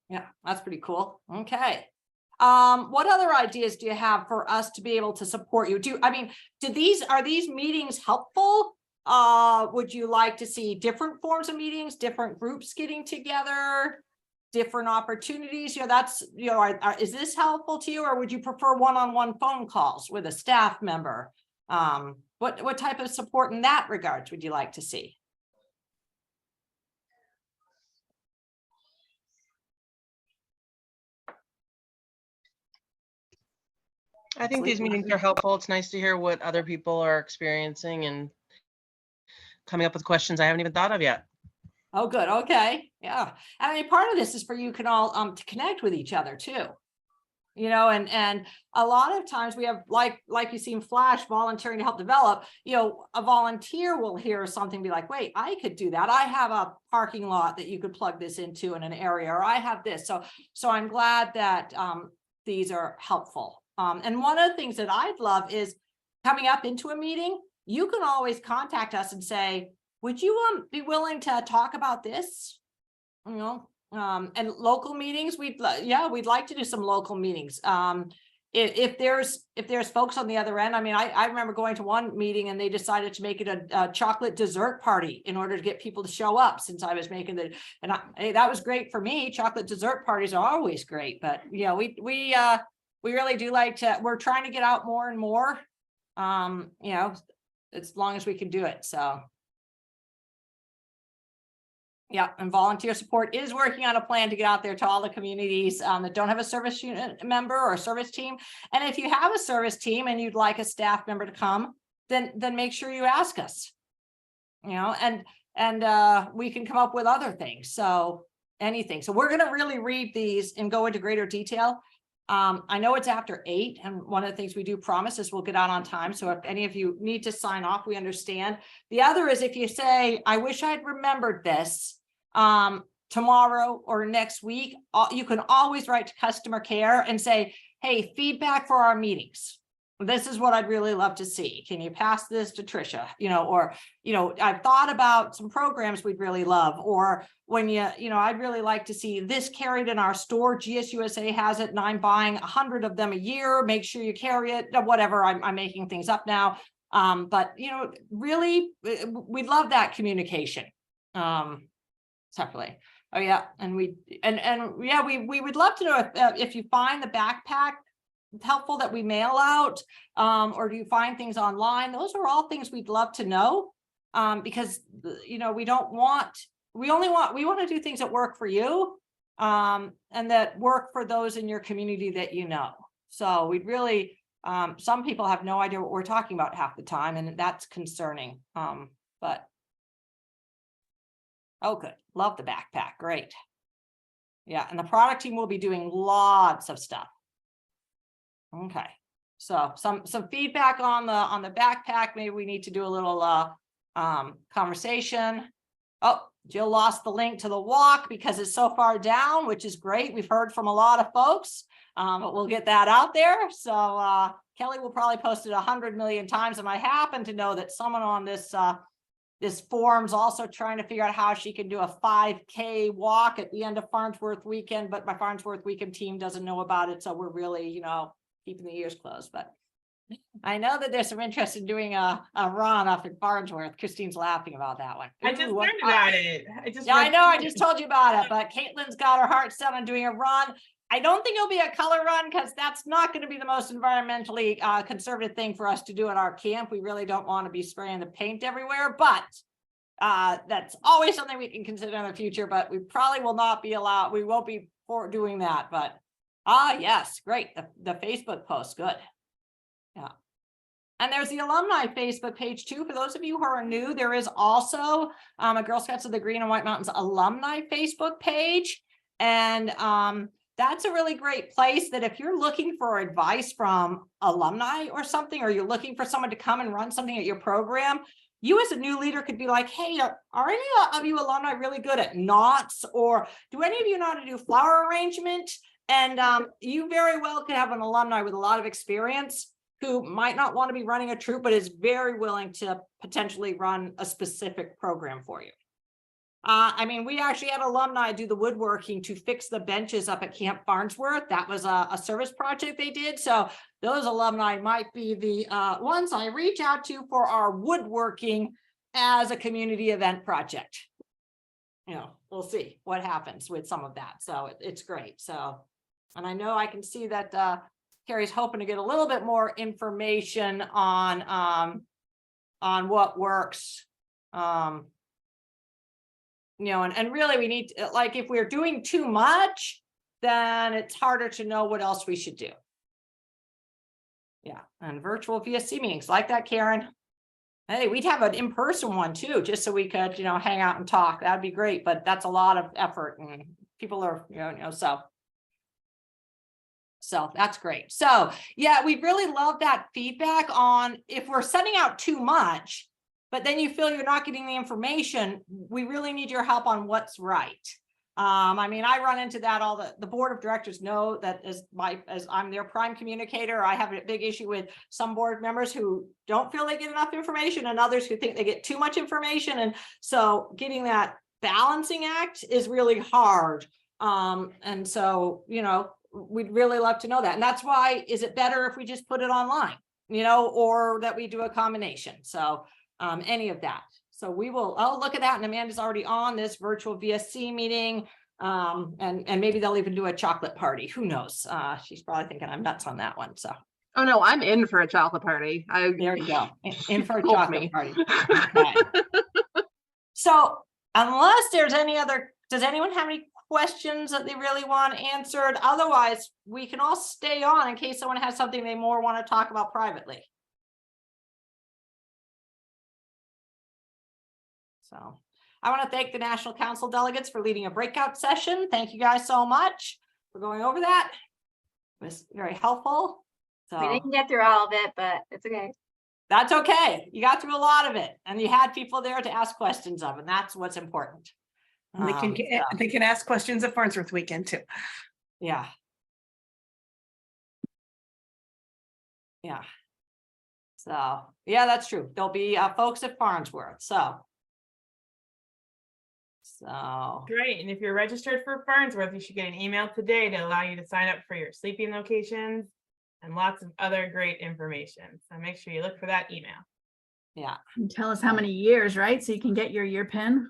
Yeah, that's pretty cool. Okay. What other ideas do you have for us to be able to support you? Are these meetings helpful? Would you like to see different forms of meetings, different groups getting together, different opportunities? Is this helpful to you, or would you prefer one-on-one phone calls with a staff member? What type of support in that regards would you like to see? I think these meetings are helpful. It's nice to hear what other people are experiencing and coming up with questions I haven't even thought of yet. Oh, good. Okay. Yeah. I mean, part of this is for you can all to connect with each other too. And a lot of times we have like you see in Flash, volunteering to help develop, a volunteer will hear something, be like, wait, I could do that. I have a parking lot that you could plug this into in an area, or I have this. So I'm glad that these are helpful. And one of the things that I'd love is coming up into a meeting, you can always contact us and say, would you be willing to talk about this? And local meetings, we'd like to do some local meetings. If there's folks on the other end, I mean, I remember going to one meeting and they decided to make it a chocolate dessert party in order to get people to show up, since I was making that was great for me. Chocolate dessert parties are always great, but we really do like to, we're trying to get out more and more, as long as we can do it. So. Yeah, and volunteer support is working on a plan to get out there to all the communities that don't have a service unit member or a service team. And if you have a service team and you'd like a staff member to come, then make sure you ask us. And we can come up with other things. So anything. So we're going to really read these and go into greater detail. I know it's after 8, and one of the things we do promise is we'll get out on time. So if any of you need to sign off, we understand. The other is if you say, I wish I'd remembered this tomorrow or next week, you can always write to customer care and say, hey, feedback for our meetings. This is what I'd really love to see. Can you pass this to Trisha? I've thought about some programs we'd really love, or when I'd really like to see this carried in our store. GSUSA has it and I'm buying 100 of them a year. Make sure you carry it, whatever. I'm making things up now. But really, we'd love that communication separately. Oh yeah. And we would love to know if you find the backpack helpful that we mail out, or do you find things online? Those are all things we'd love to know, because we want to do things that work for you, and that work for those in your community that so we'd really some people have no idea what we're talking about half the time, and that's concerning. But oh good, love the backpack, great. Yeah, and the product team will be doing lots of stuff. Okay, so some feedback on the backpack. Maybe we need to do a little conversation. Oh, Jill lost the link to the walk because it's so far down, which is great. We've heard from a lot of folks, but we'll get that out there. So Kelly will probably post it 100 million times. And I happen to know that someone on this forum's also trying to figure out how she can do a 5K walk at the end of Farnsworth weekend, but my Farnsworth weekend team doesn't know about it. So we're really, keeping the ears closed, but I know that there's some interest in doing a run up in Farnsworth. Christine's laughing about that one. I just Ooh, learned about it. I know, I just told you about it, but Caitlin's got her heart set on doing a run. I don't think it'll be a color run because that's not going to be the most environmentally conservative thing for us to do at our camp. We really don't want to be spraying the paint everywhere, but that's always something we can consider in the future, but we probably will not be allowed. We won't be for doing that, but yes, great. The Facebook post, good. Yeah. And there's the alumni Facebook page too. For those of you who are new, there is also a Girl Scouts of the Green and White Mountains alumni Facebook page. And that's a really great place that if you're looking for advice from alumni or something, or you're looking for someone to come and run something at your program, you as a new leader could be like, hey, are any of you alumni really good at knots? Or do any of you know how to do flower arrangement? And you very well could have an alumni with a lot of experience who might not want to be running a troop, but is very willing to potentially run a specific program for you. We actually had alumni do the woodworking to fix the benches up at Camp Farnsworth. That was a service project they did. So those alumni might be the ones I reach out to for our woodworking as a community event project. We'll see what happens with some of that. So it's great. So, and I know I can see that Carrie's hoping to get a little bit more information on what works. And really we need to, like, if we're doing too much, then it's harder to know what else we should do. Yeah, and virtual VSC meetings like that, Karen. Hey, we'd have an in-person one too, just so we could, hang out and talk. That'd be great, but that's a lot of effort and people are, so that's great. So yeah, we really love that feedback on if we're sending out too much, but then you feel you're not getting the information, we really need your help on what's right. I run into that all the board of directors know that as I'm their prime communicator. I have a big issue with some board members who don't feel they get enough information and others who think they get too much information. And so getting that balancing act is really hard. And so, we'd really love to know that. And that's why, is it better if we just put it online, or that we do a combination? So any of that. So I'll look at that. And Amanda's already on this virtual VSC meeting. And maybe they'll even do a chocolate party. Who knows? She's probably thinking I'm nuts on that one. So. Oh no, I'm in for a chocolate party. There you go. In for a Hold chocolate me. party. Okay. So unless there's does anyone have any questions that they really want answered? Otherwise, we can all stay on in case someone has something they more want to talk about privately. So I want to thank the National Council delegates for leading a breakout session. Thank you guys so much for going over that. It was very helpful. So We didn't get through all of it, but it's okay. that's okay. You got through a lot of it and you had people there to ask questions of, and that's what's important. They can ask questions at Farnsworth weekend too. Yeah. Yeah. So, yeah, that's true. There'll be folks at Farnsworth. So. Great. And if you're registered for Farnsworth, you should get an email today to allow you to sign up for your sleeping locations and lots of other great information. So make sure you look for that email. Yeah. And tell us how many years, right? So you can get your year pin.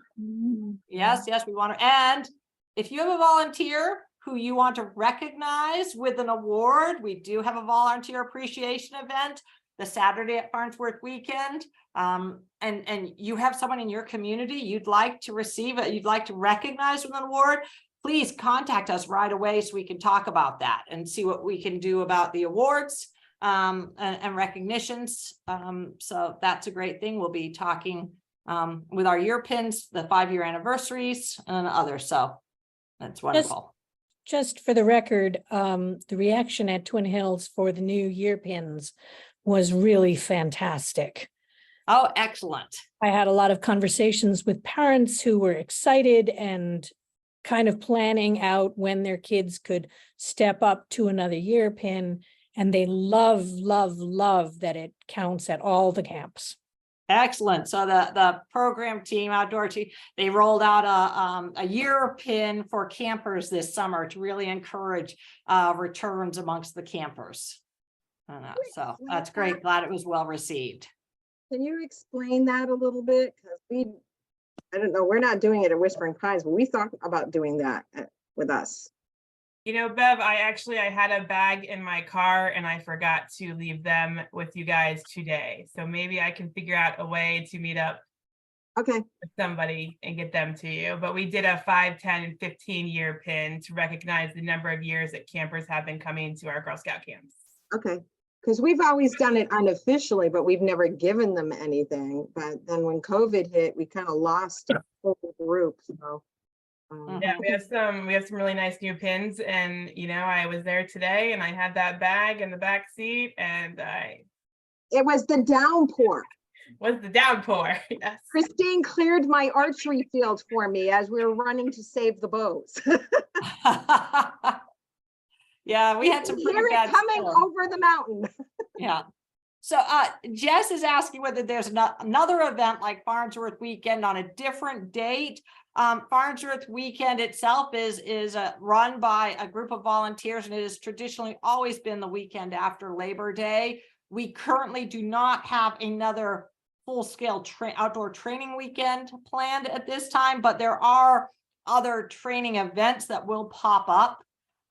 Yes, we want to. And if you have a volunteer who you want to recognize with an award, we do have a volunteer appreciation event the Saturday at Farnsworth weekend. And you have someone in your community you'd like to receive it, you'd like to recognize with an award, please contact us right away so we can talk about that and see what we can do about the awards and recognitions. So that's a great thing. We'll be talking with our year pins, the 5-year anniversaries and others. So that's wonderful. Just for the record, the reaction at Twin Hills for the new year pins was really fantastic. Oh, excellent. I had a lot of conversations with parents who were excited and kind of planning out when their kids could step up to another year pin. And they love, love, love that it counts at all the camps. Excellent. So the program team, outdoor team, they rolled out a year pin for campers this summer to really encourage returns amongst the campers. So that's great. Glad it was well received. Can you explain that a little bit? Because I don't know, we're not doing it at Whispering Pines, but we thought about doing that with us. You know, Bev, I had a bag in my car and I forgot to leave them with you guys today. So maybe I can figure out a way to meet up with somebody and get them to you. But we did a 5, 10, and 15-year pin to recognize the number of years that campers have been coming to our Girl Scout camps. Okay, because we've always done it unofficially, but we've never given them anything. But then when COVID hit, we kind of lost the whole group. So. Yeah, we have some really nice new pins, and you know, I was there today and I had that bag in the back seat and it was the downpour. Yes. Christine cleared my archery field for me as we were running to save the bows. Yeah, we had some pretty bad coming storm. over the mountain. Yeah. So Jess is asking whether there's another event like Farnsworth Weekend on a different date. Farnsworth Weekend itself is run by a group of volunteers, and it has traditionally always been the weekend after Labor Day. We currently do not have another full-scale outdoor training weekend planned at this time, but there are other training events that will pop up.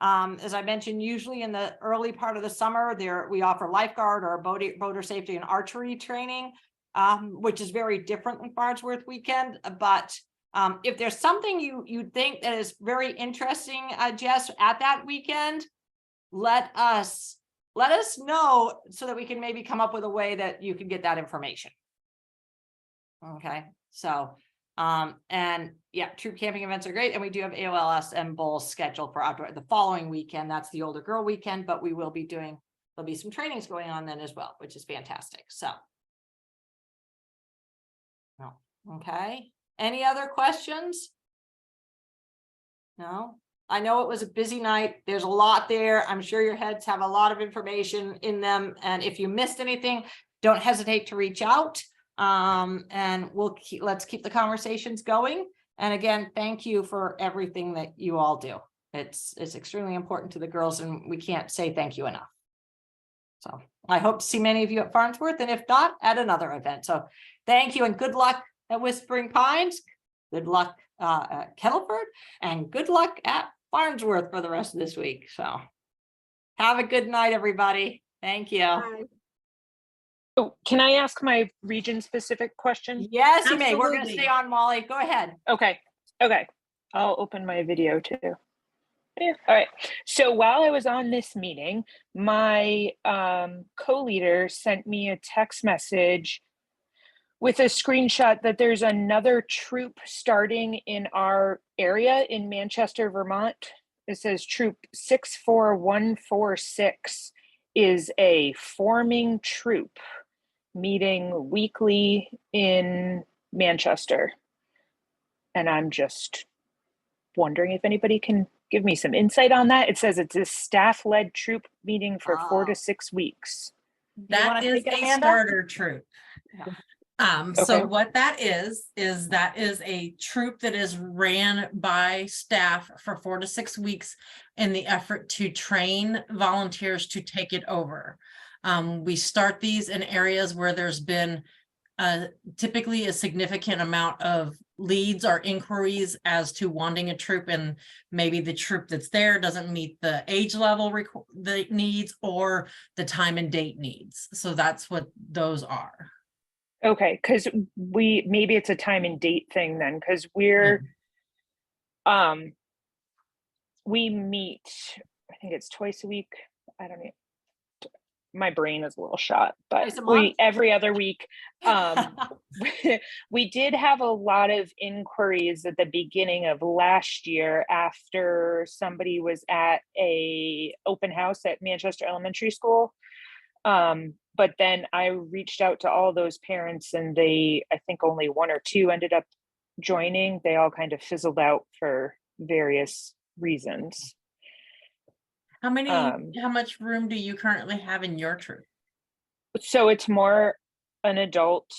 As I mentioned, usually in the early part of the summer, we offer lifeguard or boater safety and archery training, which is very different than Farnsworth Weekend. But if there's something you think that is very interesting, Jess, at that weekend, let us know so that we can maybe come up with a way that you can get that information. Okay, so and yeah, troop camping events are great, and we do have AOLS and bowls scheduled for outdoor the following weekend. That's the older girl weekend, but there'll be some trainings going on then as well, which is fantastic. So okay, any other questions? No, I know it was a busy night. There's a lot there. I'm sure your heads have a lot of information in them, and if you missed anything, don't hesitate to reach out. And let's keep the conversations going. And again, thank you for everything that you all do. It's extremely important to the girls, and we can't say thank you enough. So I hope to see many of you at Farnsworth, and if not, at another event. So thank you, and good luck at Whispering Pines. Good luck at Kettleford, and good luck at Farnsworth for the rest of this week. So have a good night, everybody. Thank you. Bye. Oh, can I ask my region specific question? Yes, you may. We're going to stay on, Molly. Go ahead. Okay. I'll open my video too. Yeah. All right. So while I was on this meeting, my co-leader sent me a text message with a screenshot that there's another troop starting in our area in Manchester, Vermont. It says troop 64146 is a forming troop meeting weekly in Manchester. And I'm just wondering if anybody can give me some insight on that. It says it's a staff-led troop meeting for 4 to 6 weeks. That is a starter troop. So what that is a troop that is ran by staff for 4 to 6 weeks in the effort to train volunteers to take it over. We start these in areas where there's been typically a significant amount of leads or inquiries as to wanting a troop, and maybe the troop that's there doesn't meet the age level the needs or the time and date needs. So that's what those are. Okay, because maybe it's a time and date thing then, because we meet, I think it's twice a week. I don't know. My brain is a little shot, but every other week. We did have a lot of inquiries at the beginning of last year after somebody was at a open house at Manchester Elementary School. But then I reached out to all those parents and I think only 1 or 2 ended up joining. They all kind of fizzled out for various reasons. How much room do you currently have in your troop? So it's more an adult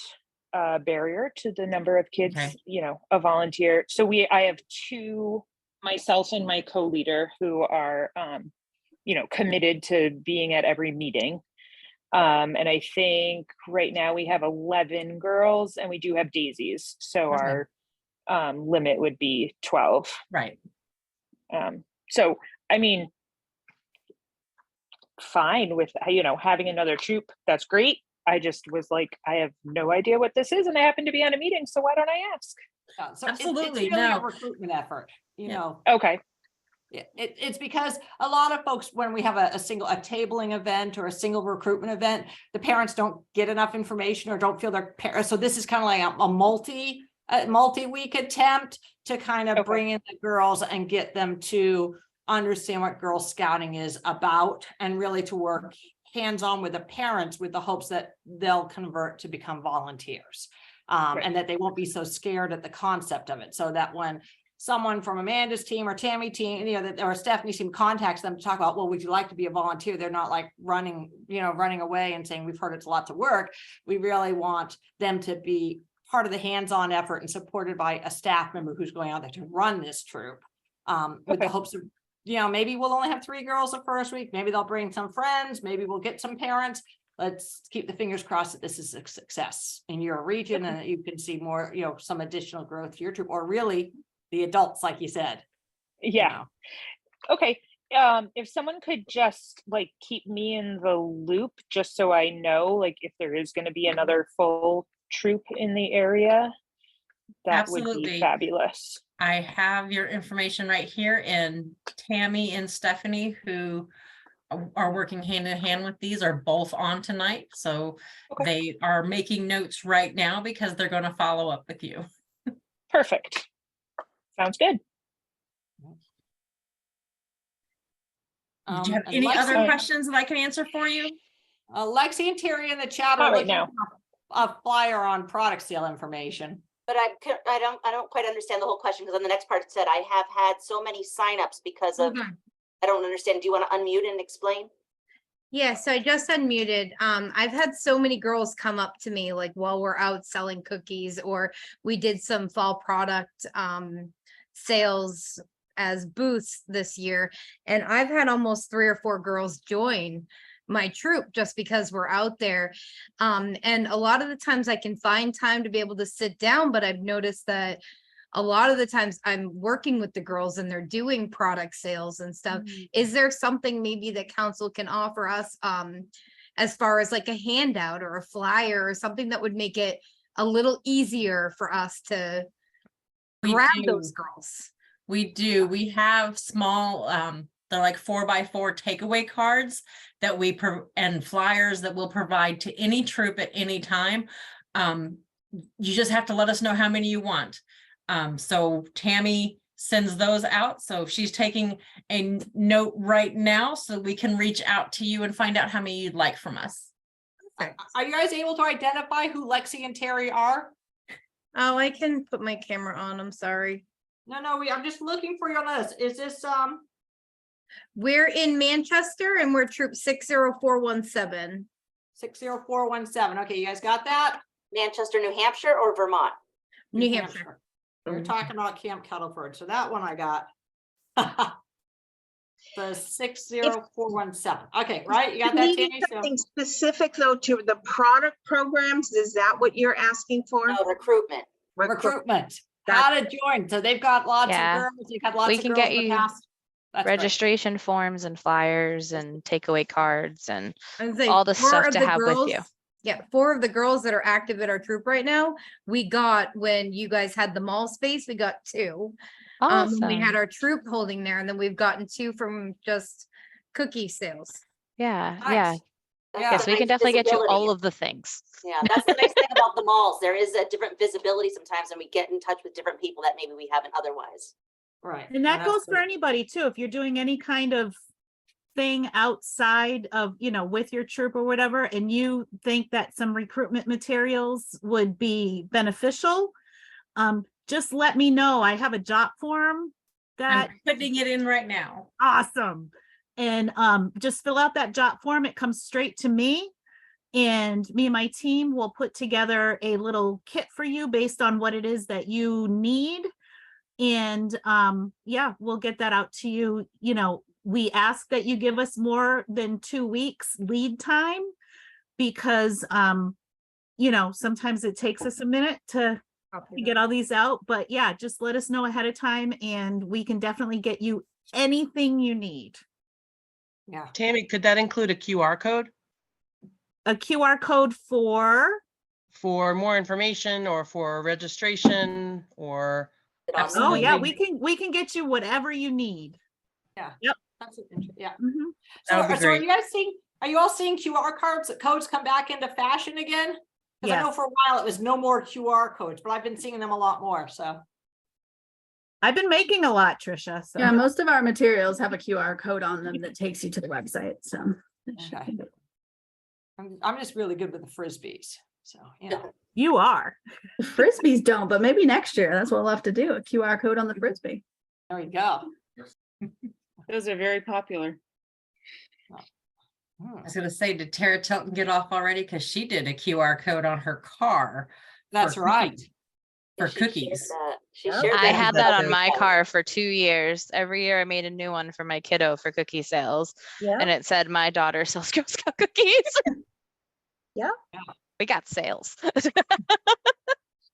barrier to the number of kids, Okay. A volunteer. So I have 2, myself and my co-leader, who are, committed to being at every meeting. And I think right now we have 11 girls and we do have daisies. So Okay. our limit would be 12. Right. So, I mean, fine with, having another troop. That's great. I just was like, I have no idea what this is. And I happen to be on a meeting. So why don't I ask? So Absolutely, it's really no. a recruitment effort, Okay. It's because a lot of folks, when we have a tabling event or a single recruitment event, the parents don't get enough information or don't feel their parents. So this is kind of like a multi-week attempt to kind of bring in the girls and get them to understand what Girl Scouting is about and really to work hands-on with the parents with the hopes that they'll convert to become volunteers. And that they won't be so scared at the concept of it. So that when someone from Amanda's team or Tammy team, or Stephanie's team contacts them to talk about, well, would you like to be a volunteer? They're not like running away and saying, we've heard it's lots of work. We really want them to be part of the hands-on effort and supported by a staff member who's going out there to run this troop. With the hopes of, maybe we'll only have 3 girls the first week. Maybe they'll bring some friends. Maybe we'll get some parents. Let's keep the fingers crossed that this is a success in your region and that you can see more, some additional growth to your troop, or really the adults, like you said. Yeah. Okay. If someone could just keep me in the loop, just so I know, if there is going to be another full troop in the area, that would be Absolutely. fabulous. I have your information right here, and Tammy and Stephanie, who are working hand in hand with these, are both on tonight. So they are making notes right now because they're going to follow up with you. Perfect. Sounds good. Do you have and any other Lexi- questions that I can answer for you? Lexi and Terry in the chat Not are right looking now. for a flyer on product sale information. But I don't quite understand the whole question, because on the next part it said, I have had so many signups because of, I don't understand. Do you want to unmute and explain? Yeah, so I just unmuted. I've had so many girls come up to me while we're out selling cookies, or we did some fall product sales as booths this year. And I've had almost 3 or 4 girls join my troop just because we're out there. And a lot of the times I can find time to be able to sit down, but I've noticed that a lot of the times I'm working with the girls and they're doing product sales and stuff. Is there something maybe that council can offer us as far as a handout or a flyer or something that would make it a little easier for us to grab those girls? We do. We have small, they're like 4x4 takeaway cards that and flyers that we'll provide to any troop at any time. You just have to let us know how many you want. So Tammy sends those out. So she's taking a note right now so we can reach out to you and find out how many you'd like from us. Are you guys able to identify who Lexi and Terry are? Oh, I can put my camera on. I'm sorry. No, I'm just looking for your list. Is this We're in Manchester and we're troop 60417. 60417. Okay, you guys got that? Manchester, New Hampshire or Vermont? New Hampshire. We're talking about Camp Kettleford. So that one I got. The 60417. Okay, right? You got that, Needing Tammy? something specific though to the product programs, is that what you're asking for? No, recruitment. Recruitment. How to join. So they've got lots of girls. You've had lots We of can girls get in the you past. That's great. registration forms and flyers and takeaway cards and I was like, all the 4 stuff of to the have with girls- you. Yeah, 4 of the girls that are active at our troop right now, we got when you guys had the mall space, we got 2. When we had Awesome. our troop holding there, and then we've gotten 2 from just cookie sales. Yeah, Nice. yeah. That's Yes, the we can nice definitely get you visibility. all of the things. Yeah, that's the nice thing about the malls. There is a different visibility sometimes, and we get in touch with different people that maybe we haven't otherwise. Right. And that goes for anybody too. If you're doing any kind of thing outside of, with your troop or whatever, and you think that some recruitment materials would be beneficial, just let me know. I have a job form that I'm putting it in right now. awesome. And just fill out that job form. It comes straight to me. And me and my team will put together a little kit for you based on what it is that you need. And yeah, we'll get that out to you. We ask that you give us more than 2 weeks lead time because sometimes it takes us a minute to get all these out. But yeah, just let us know ahead of time and we can definitely get you anything you need. Yeah. Tammy, could that include a QR code? A QR code for more information or for registration or? Oh yeah, we can get you whatever you need. Yeah. Yep. That's yeah. That would be So are great. you guys are you all seeing QR codes come back into fashion again? Because I know Yes. for a while it was no more QR codes, but I've been seeing them a lot more, so. I've been making a lot, Trisha. So Yeah, Most of our materials have a QR code on them that takes you to the website, so. Okay. I'm just really good with the Frisbees, so, You are. The Frisbees don't, but maybe next year, that's what we'll have to do, a QR code on the Frisbee. There we go. Those are very popular. I was gonna say, did Tara Tilton get off already? Because she did a QR code on her car. That's for right. cookies- For cookies. She shared I that. had that on my car for 2 years. Every year I made a new one for my kiddo for cookie sales. Yeah. And it said, my daughter sells Girl Scout cookies. Yeah. We got sales.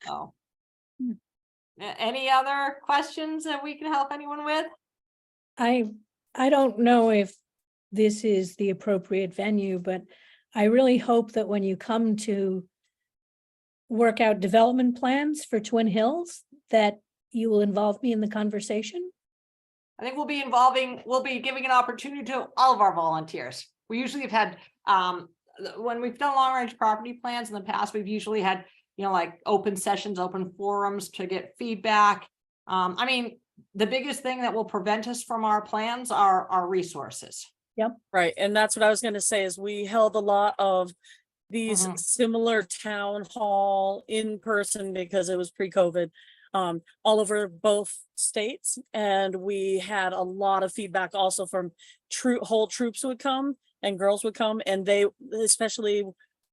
Oh. Any other questions that we can help anyone with? I don't know if this is the appropriate venue, but I really hope that when you come to work out development plans for Twin Hills, that you will involve me in the conversation. I think we'll be giving an opportunity to all of our volunteers. We usually have had, when we've done long range property plans in the past, we've usually had, like open sessions, open forums to get feedback. I mean, the biggest thing that will prevent us from our plans are our resources. Yep. Right, and that's what I was gonna say is we held a lot of these similar town hall in person because it was pre-COVID, all over both states. And we had a lot of feedback also from whole troops would come and girls would come, and they, especially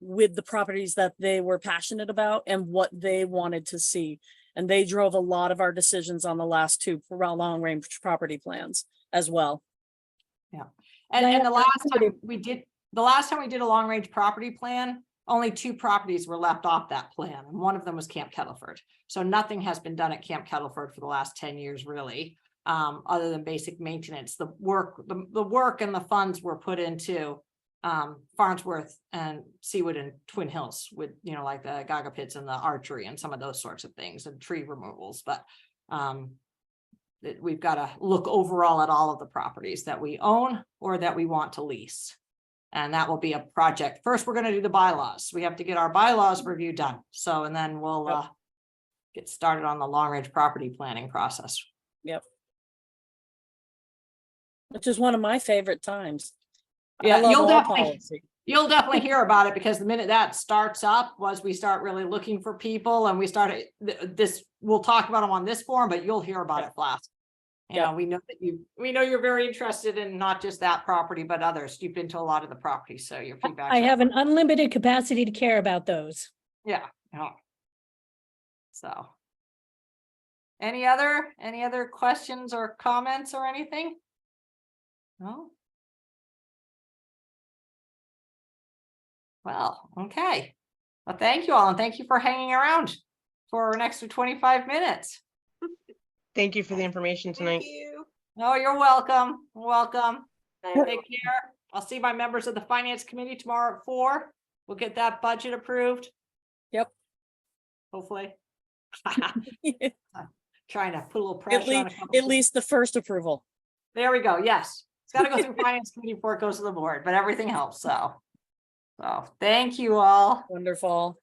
with the properties that they were passionate about and what they wanted to see. And they drove a lot of our decisions on the last two long range property plans as well. Yeah. And the last time we did a long range property plan, only 2 properties were left off that plan. And one of them was Camp Kettleford. So nothing has been done at Camp Kettleford for the last 10 years, really, other than basic maintenance. The work and the funds were put into Farnsworth and Seawood and Twin Hills with, like the Gaga pits and the archery and some of those sorts of things and tree removals. But we've got to look overall at all of the properties that we own or that we want to lease. And that will be a project. First, we're going to do the bylaws. We have to get our bylaws review done. So, and then we'll get started on the long range property planning process. Yep. Which is one of my favorite times. I Yeah, love you'll all definitely policy. You'll definitely hear about it because the minute that starts up was we start really looking for people and we started this, we'll talk about them on this forum, but you'll hear about it last. You know, we know you're very interested in not just that property, but others. You've been to a lot of the properties, so your feedback. I have an unlimited capacity to care about those. Yeah. So. Any other questions or comments or anything? No? Well, okay. Well, thank you all, and thank you for hanging around for an extra 25 minutes. Thank you for the information tonight. No, you're welcome. Welcome. Take care. I'll see my members of the finance committee tomorrow at 4. We'll get that budget approved. Yep. Hopefully. Trying to put a little pressure on a couple. At least the first approval. There we go. Yes. It's got to go through finance committee before it goes to the board, but everything helps. So thank you all. Wonderful.